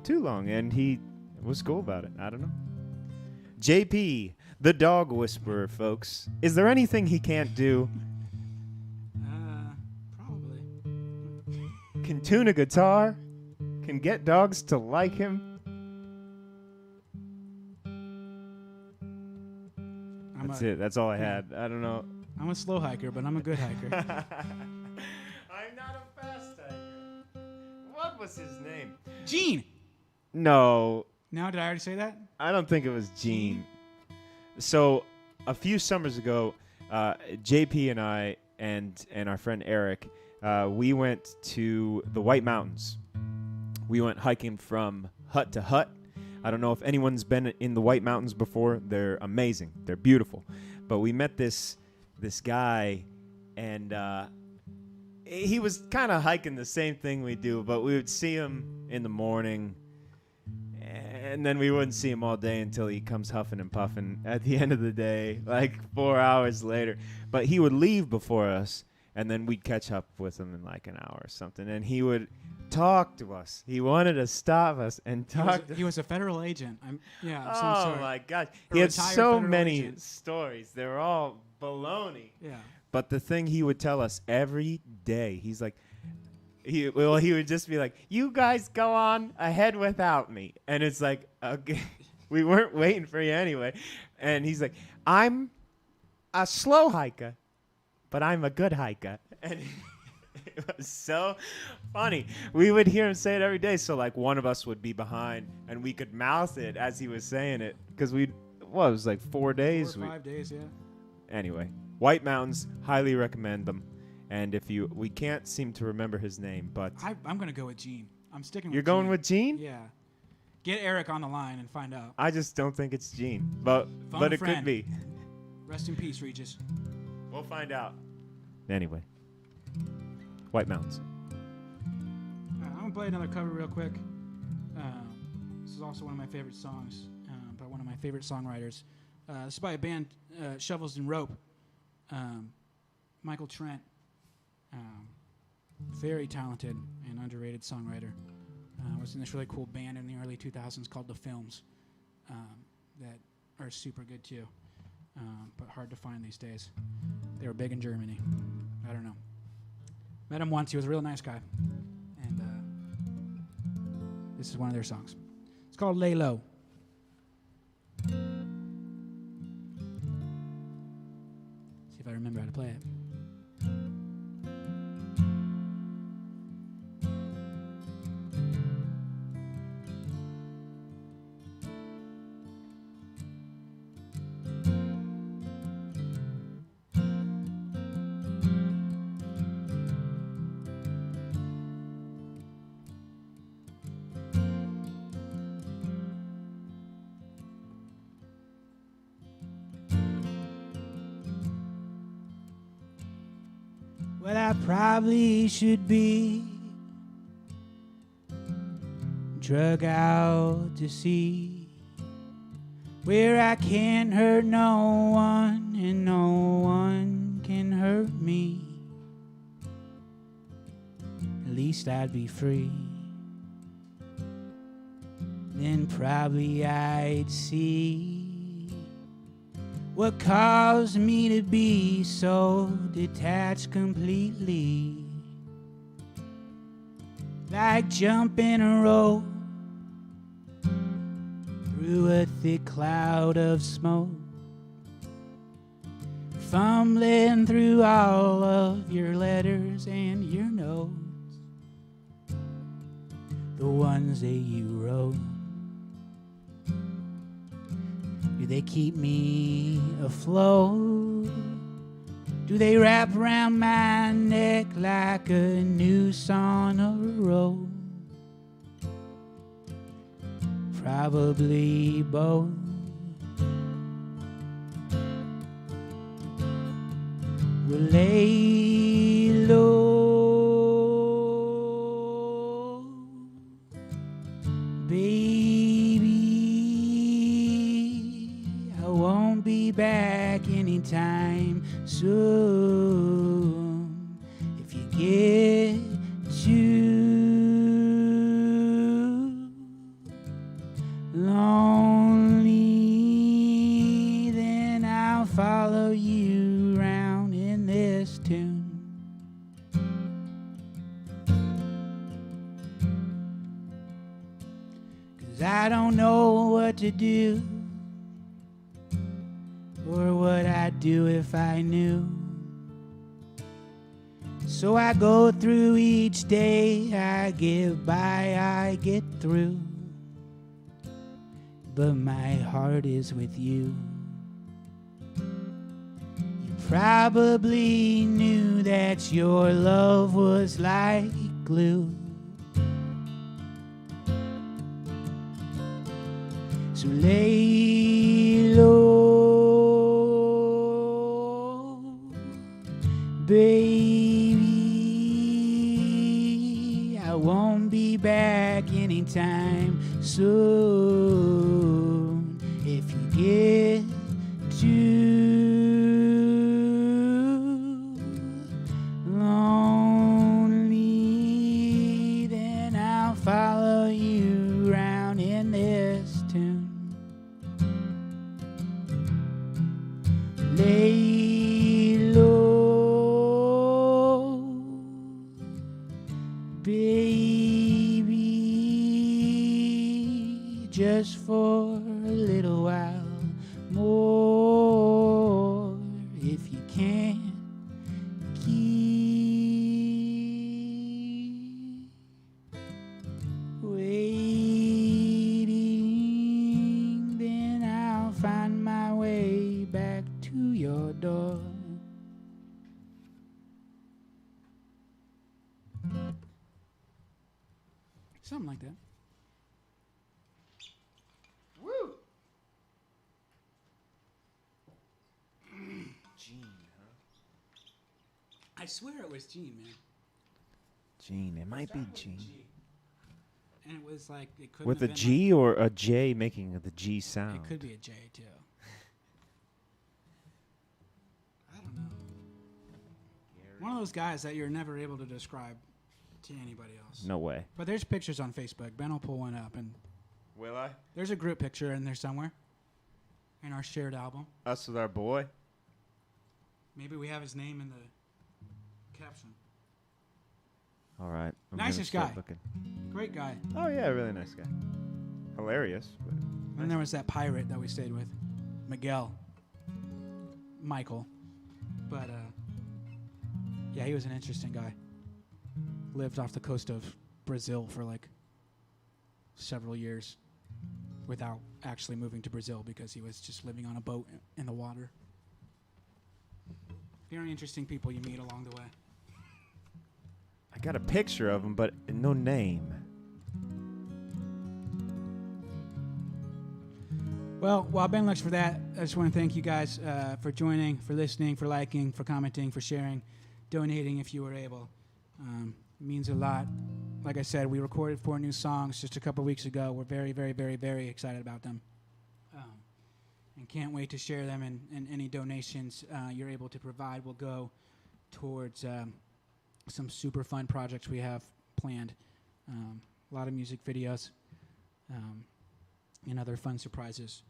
B: too long, and he was cool about it. I don't know. JP, the dog whisperer, folks. Is there anything he can't do?
A: probably.
B: Can tune a guitar? Can get dogs to like him? That's it. That's all I had. I don't know.
A: I'm a slow hiker, but I'm a good hiker.
B: I'm not a fast hiker. What was his name?
A: Gene!
B: No.
A: Now, did I already say that?
B: I don't think it was Gene. So, a few summers ago, JP and I and our friend Eric, we went to the White Mountains. We went hiking from hut to hut. I don't know if anyone's been in the White Mountains before. They're amazing. They're beautiful. But we met this guy, and he was kind of hiking the same thing we do, but we would see him in the morning, and then we wouldn't see him all day until he comes huffing and puffing at the end of the day, like 4 hours later. But he would leave before us, and then we'd catch up with him in like an hour or something, and he would talk to us. He wanted to stop us and talk to us.
A: He was a federal agent.
B: Oh, my God. He had so many stories. They were all baloney.
A: Yeah.
B: But the thing he would tell us every day, he's like, he would just be like, you guys go on ahead without me. And it's like, okay, we weren't waiting for you anyway. And he's like, I'm a slow hiker, but I'm a good hiker. And it was so funny. We would hear him say it every day. So like one of us would be behind and we could mouth it as he was saying it. Because it was like 4 days.
A: 4 or 5 days, yeah.
B: Anyway, White Mountains, highly recommend them. And we can't seem to remember his name, but
A: I'm going to go with Gene. I'm sticking with Gene.
B: You're going with Gene?
A: Yeah. Get Eric on the line and find out.
B: I just don't think it's Gene, but it could be.
A: Rest in peace, Regis.
B: We'll find out. Anyway, White Mountains.
A: I'm going to play another cover real quick. This is also one of my favorite songs by one of my favorite songwriters. This is by a band, Shovels and Rope. Michael Trent. Very talented and underrated songwriter. Was in this really cool band in the early 2000s called The Films that are super good too, but hard to find these days. They were big in Germany. I don't know. Met him once. He was a real nice guy. And this is one of their songs. It's called Lay Low. See if I remember how to play it. Well, I probably should be drug out to sea, where I can't hurt no one and no one can hurt me. At least I'd be free. Then probably I'd see what caused me to be so detached completely, like jumping a rope through a thick cloud of smoke, fumbling through all of your letters and your notes, the ones that you wrote. Do they keep me afloat? Do they wrap around my neck like a noose on a rope? Probably both. We'll lay low, baby. I won't be back anytime soon. If you get too lonely, then I'll follow you around in this tune. 'Cause I don't know what to do, or what I'd do if I knew. So I go through each day, I give by, I get through. But my heart is with you. You probably knew that that your love was like glue. So lay low, baby. I won't be back anytime soon. If you get too lonely, then I'll follow you around in this tune. Lay low, baby, just for a little while more. If you can't keep waiting, then I'll find my way back to your door. Something like that. Woo!
B: Gene, huh?
A: I swear it was Gene, man.
B: Gene. It might be
A: Started with a
B: Gene.
A: G. And it was like it could
B: With
A: have
B: a
A: been
B: G or a J making the G
A: Like,
B: sound?
A: it could be a J too. I don't know. One of those guys that you're never able to describe to anybody else.
B: No way.
A: But there's pictures on Facebook. Ben will pull one up, and
B: Will I?
A: there's a group picture in there somewhere. In our shared album.
B: Us with our boy?
A: Maybe we have his name in the caption.
B: All right. I'm
A: Nicest
B: gonna start
A: guy.
B: looking.
A: Great guy.
B: Oh, yeah, really nice guy. Hilarious. But
A: And there was that pirate that we stayed with, Michael. But yeah, he was an interesting guy. Lived off the coast of Brazil for like several years without actually moving to Brazil because he was just living on a boat in the water. Very interesting people you meet along the way.
B: I got a picture of him, but no name.
A: Well, while Ben looks for that, I just want to thank you guys for joining, for listening, for liking, for commenting, for sharing, donating if you were able. It means a lot. Like I said, we recorded 4 new songs just a couple weeks ago. We're very, very, very, very excited about them. And can't wait to share them, and any donations you're able to provide will go towards some super fun projects we have planned. A lot of music videos and other fun surprises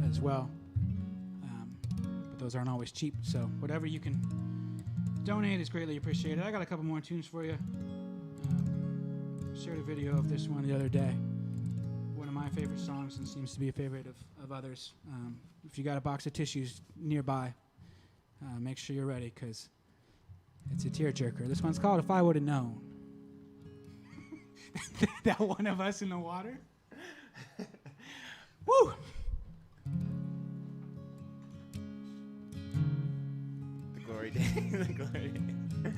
A: as well. But those aren't always cheap, so whatever you can donate is greatly appreciated. I got a couple more tunes for you. Shared a video of this one the other day. One of my favorite songs, and seems to be a favorite of others. If you got a box of tissues nearby, make sure you're ready, because it's a tearjerker. This one's called If I Would Have Known. That one of us in the water? Woo!
B: The glory days. The glory days.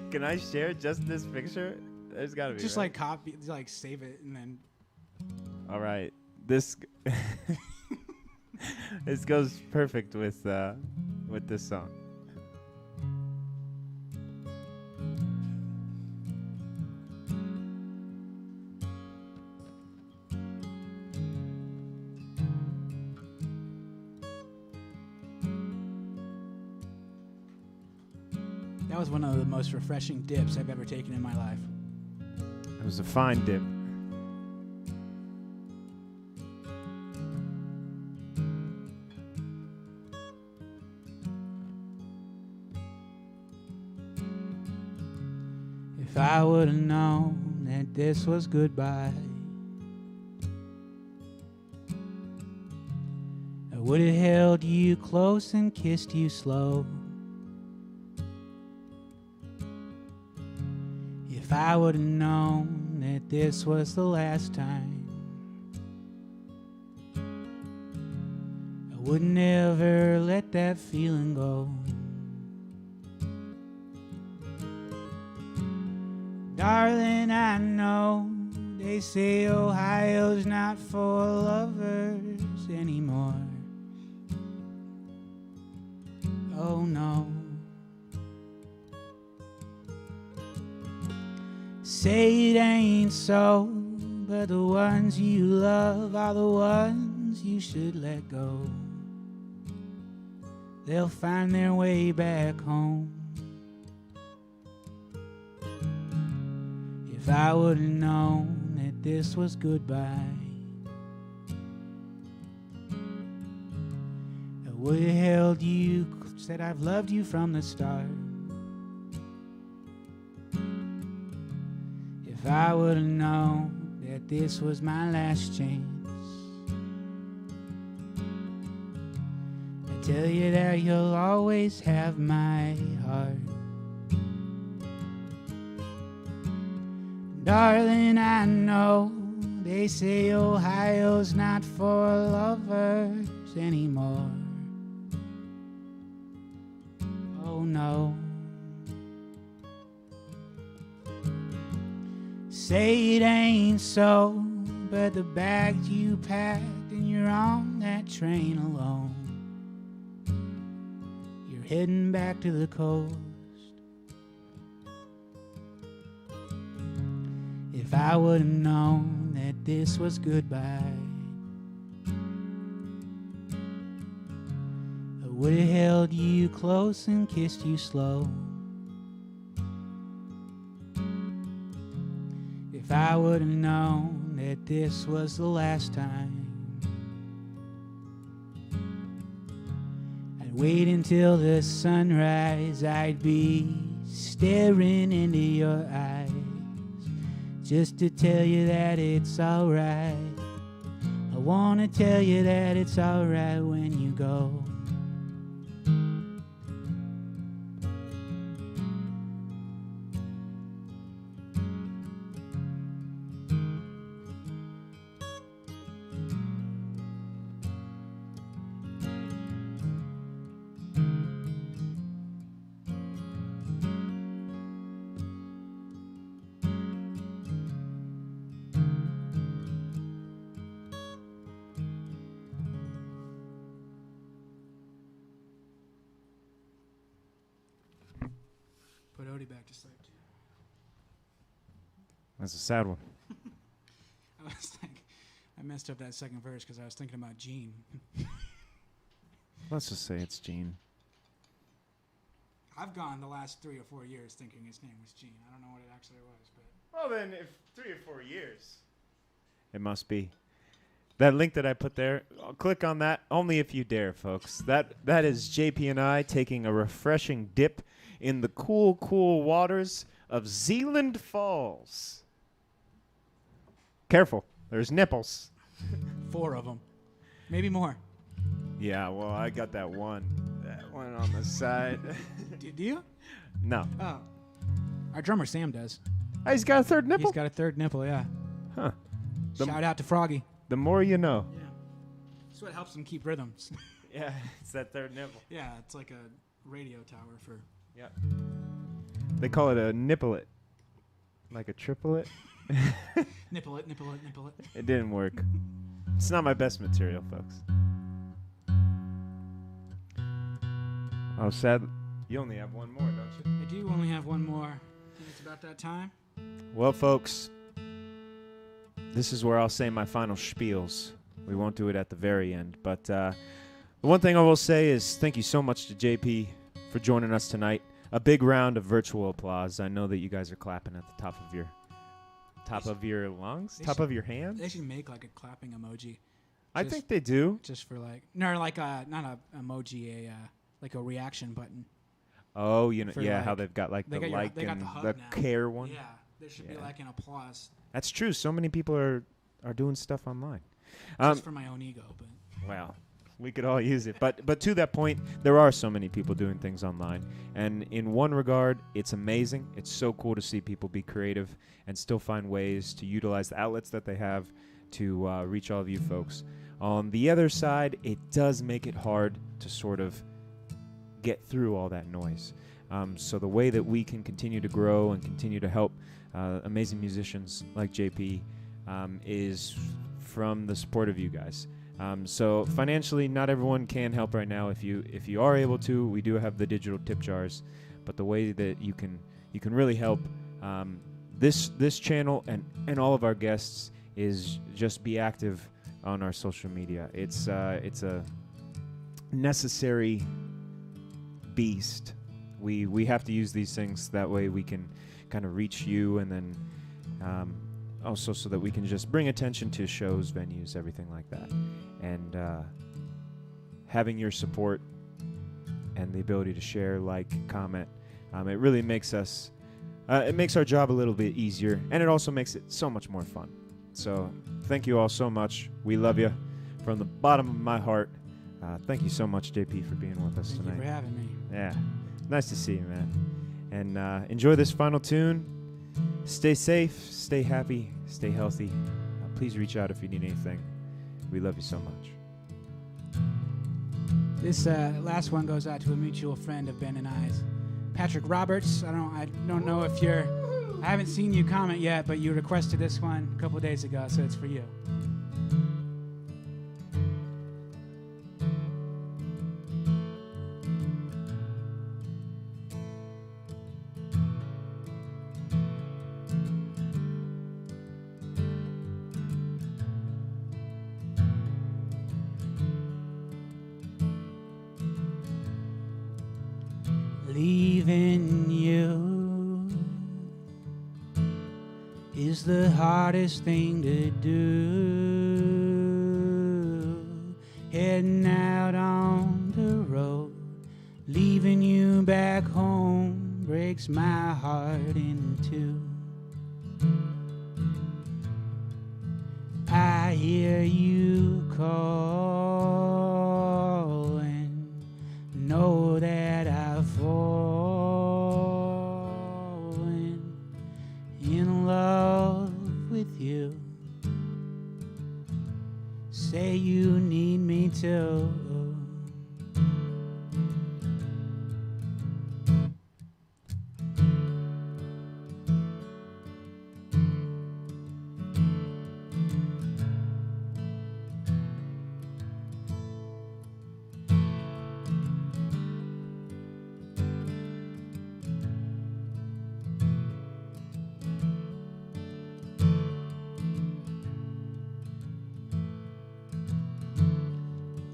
B: Can I share just this picture? There's got to be.
A: Just
B: right?
A: like copy, like save it, and then.
B: All right. This this goes perfect with this song.
A: That was one of the most refreshing dips I've ever taken in my life.
B: It was a fine dip.
A: If I would have known that this was goodbye, I would have held you close and kissed you slow. If I would have known that this was the last time, I would never let that feeling go. Darling, I know they say Ohio's not for lovers anymore. Oh no. Say it ain't so, but the ones you love are the ones you should let go. They'll find their way back home. If I would've known that this was goodbye, I would've held you, said I've loved you from the start. If I would've known that this was my last chance, I tell you that you'll always have my heart. Darling, I know they say Ohio's not for lovers anymore. Oh no. Say it ain't so, but the bags you packed and you're on that train alone. You're heading back to the coast. If I would've known that this was goodbye, I would've held you close and kissed you slow. If I would've known that this was the last time, I'd wait until the sunrise. I'd be staring into your eyes, just to tell you that it's alright. I wanna tell you that it's alright when you go. Put Odie back to sleep.
B: That's a sad one.
A: I messed up that second verse because I was thinking about Gene.
B: Let's just say it's Gene.
A: I've gone the last 3 or 4 years thinking his name was Gene. I don't know what it actually was, but
B: Well, then, if 3 or 4 years, it must be. That link that I put there, click on that only if you dare, folks. That is JP and I taking a refreshing dip in the cool, cool waters of Zealand Falls. Careful, there's nipples.
A: 4 of them, maybe more.
B: Yeah, well, I got that one on the side.
A: Do you?
B: No.
A: Oh, our drummer Sam does.
B: Oh, he's got a third nipple?
A: He's got a third nipple, yeah.
B: Huh.
A: Shout out to Froggy.
B: The more you know.
A: Yeah. That's what helps him keep rhythms.
B: Yeah, it's that third nipple.
A: Yeah, it's like a radio tower for...
B: Yeah. They call it a nipplet. Like a triplet.
A: Nipple it, nipple it, nipple it.
B: It didn't work. It's not my best material, folks. Oh, sad. You only have one more, don't you?
A: I do only have one more. I think it's about that time.
B: Well, folks, this is where I'll say my final spiels. We won't do it at the very end. But the one thing I will say is thank you so much to JP for joining us tonight. A big round of virtual applause. I know that you guys are clapping at the top of your lungs, top of your hands.
A: They should make like a clapping emoji.
B: I think they do.
A: Just for like, no, like not a emoji, like a reaction button.
B: Oh, you know, yeah,
A: like,
B: how they've got like the like and the care one.
A: Yeah, there should be like an applause.
B: That's true. So many people are doing stuff online.
A: Just for my own ego, but
B: well, we could all use it. But to that point, there are so many people doing things online. And in one regard, it's amazing. It's so cool to see people be creative and still find ways to utilize the outlets that they have to reach all of you folks. On the other side, it does make it hard to sort of get through all that noise. So the way that we can continue to grow and continue to help amazing musicians like JP is from the support of you guys. So financially, not everyone can help right now. If you are able to, we do have the digital tip jars. But the way that you can really help this channel and all of our guests is just be active on our social media. It's a necessary beast. We have to use these things, that way we can kind of reach you, and then also so that we can just bring attention to shows, venues, everything like that. And having your support and the ability to share, like, comment, it really makes us it makes our job a little bit easier, and it also makes it so much more fun. So thank you all so much. We love you from the bottom of my heart. Thank you so much, JP, for being with us tonight.
A: Thank you for having me.
B: Yeah, nice to see you, man. And enjoy this final tune. Stay safe, stay happy, stay healthy. Please reach out if you need anything. We love you so much.
A: This last one goes out to a mutual friend of Ben and I's, Patrick Roberts. I don't know if I haven't seen you comment yet, but you requested this one a couple days ago, so it's for you. Leaving you is the hardest thing to do. Heading out on the road, leaving you back home breaks my heart in two. I hear you calling, know that I've fallen in love with you. Say you need me too.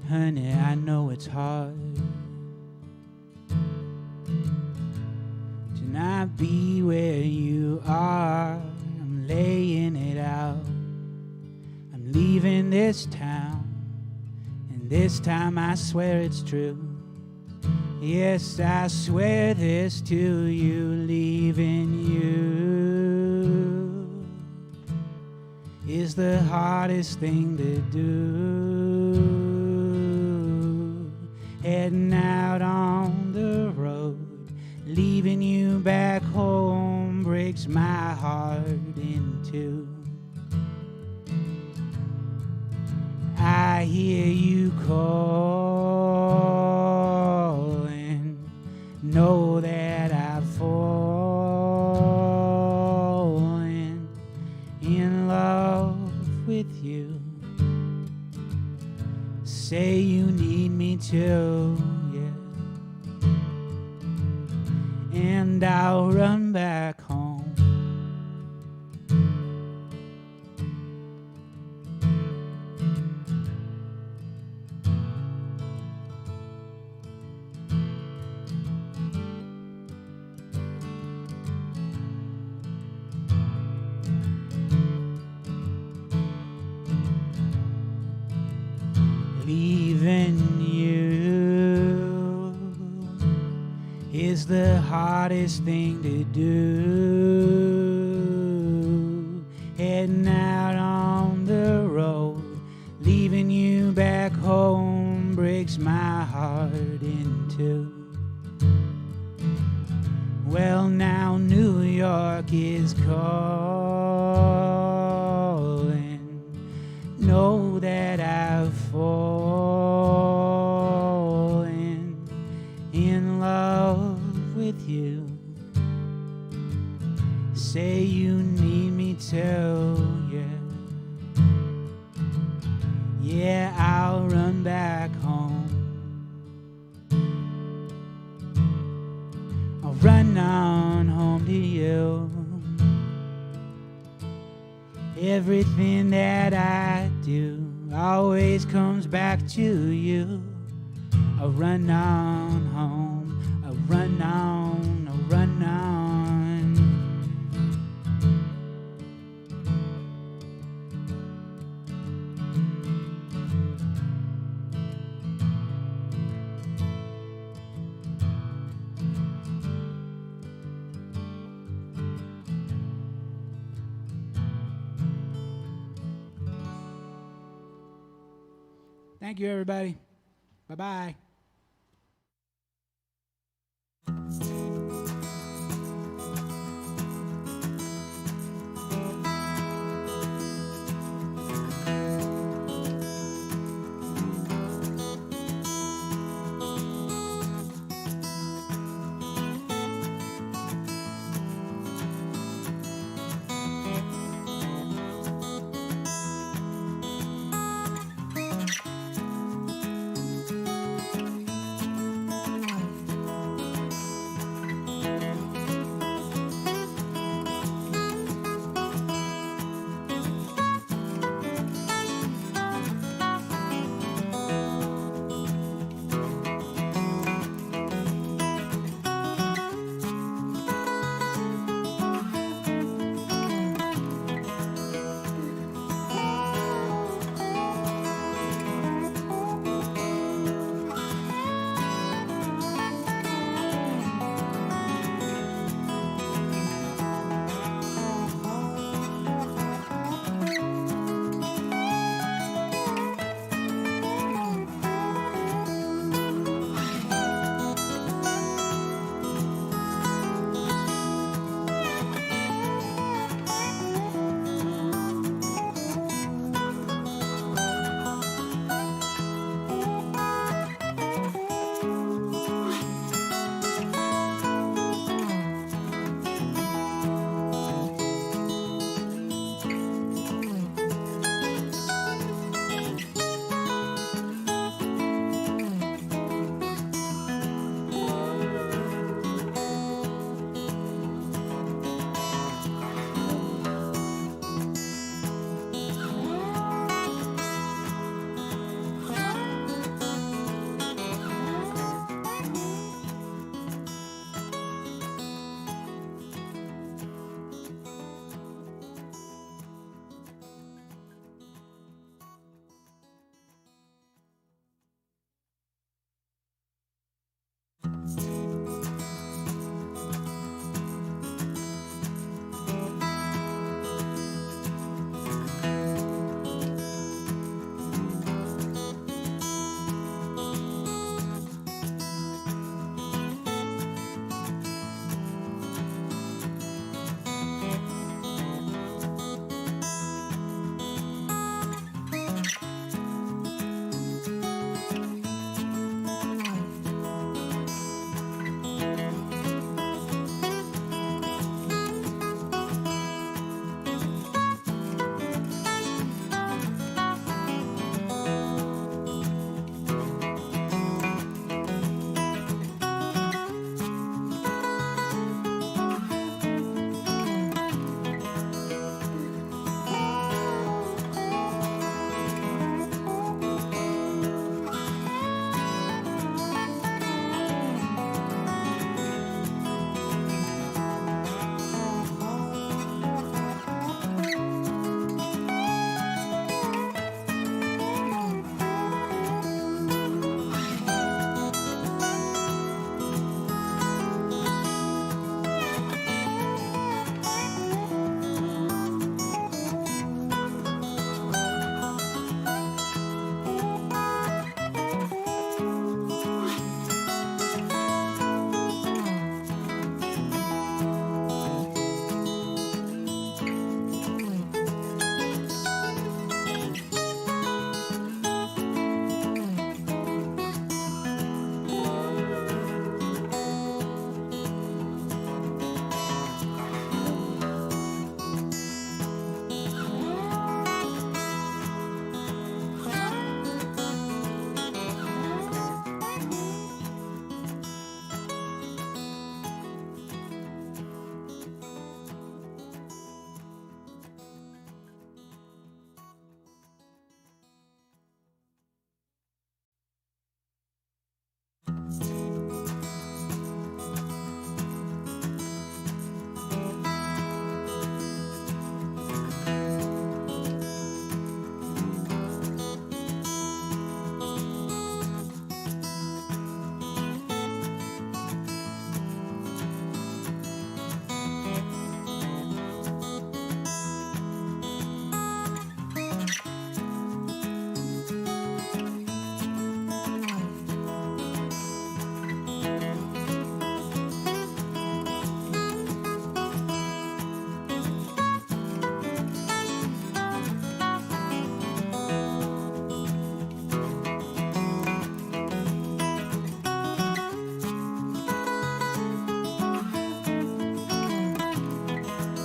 A: Honey, I know it's hard to not be where you are. I'm laying it out. I'm leaving this town, and this time I swear it's true. Yes, I swear this to you. Leaving you is the hardest thing to do. Heading out on the road, leaving you back home breaks my heart in two. I hear you calling, know that I've fallen in love with you. Say you need me too, yeah. And I'll run back home. Leaving you is the hardest thing to do. Heading out on the road, leaving you back home breaks my heart in two. Well, now New York is calling, know that I've fallen in love with you. say you need me till, yeah. Yeah, I'll run back home. I'll run on home to you. Everything that I do always comes back to you. I'll run on home. I'll run on. I'll run on. Thank you, everybody. Bye-bye.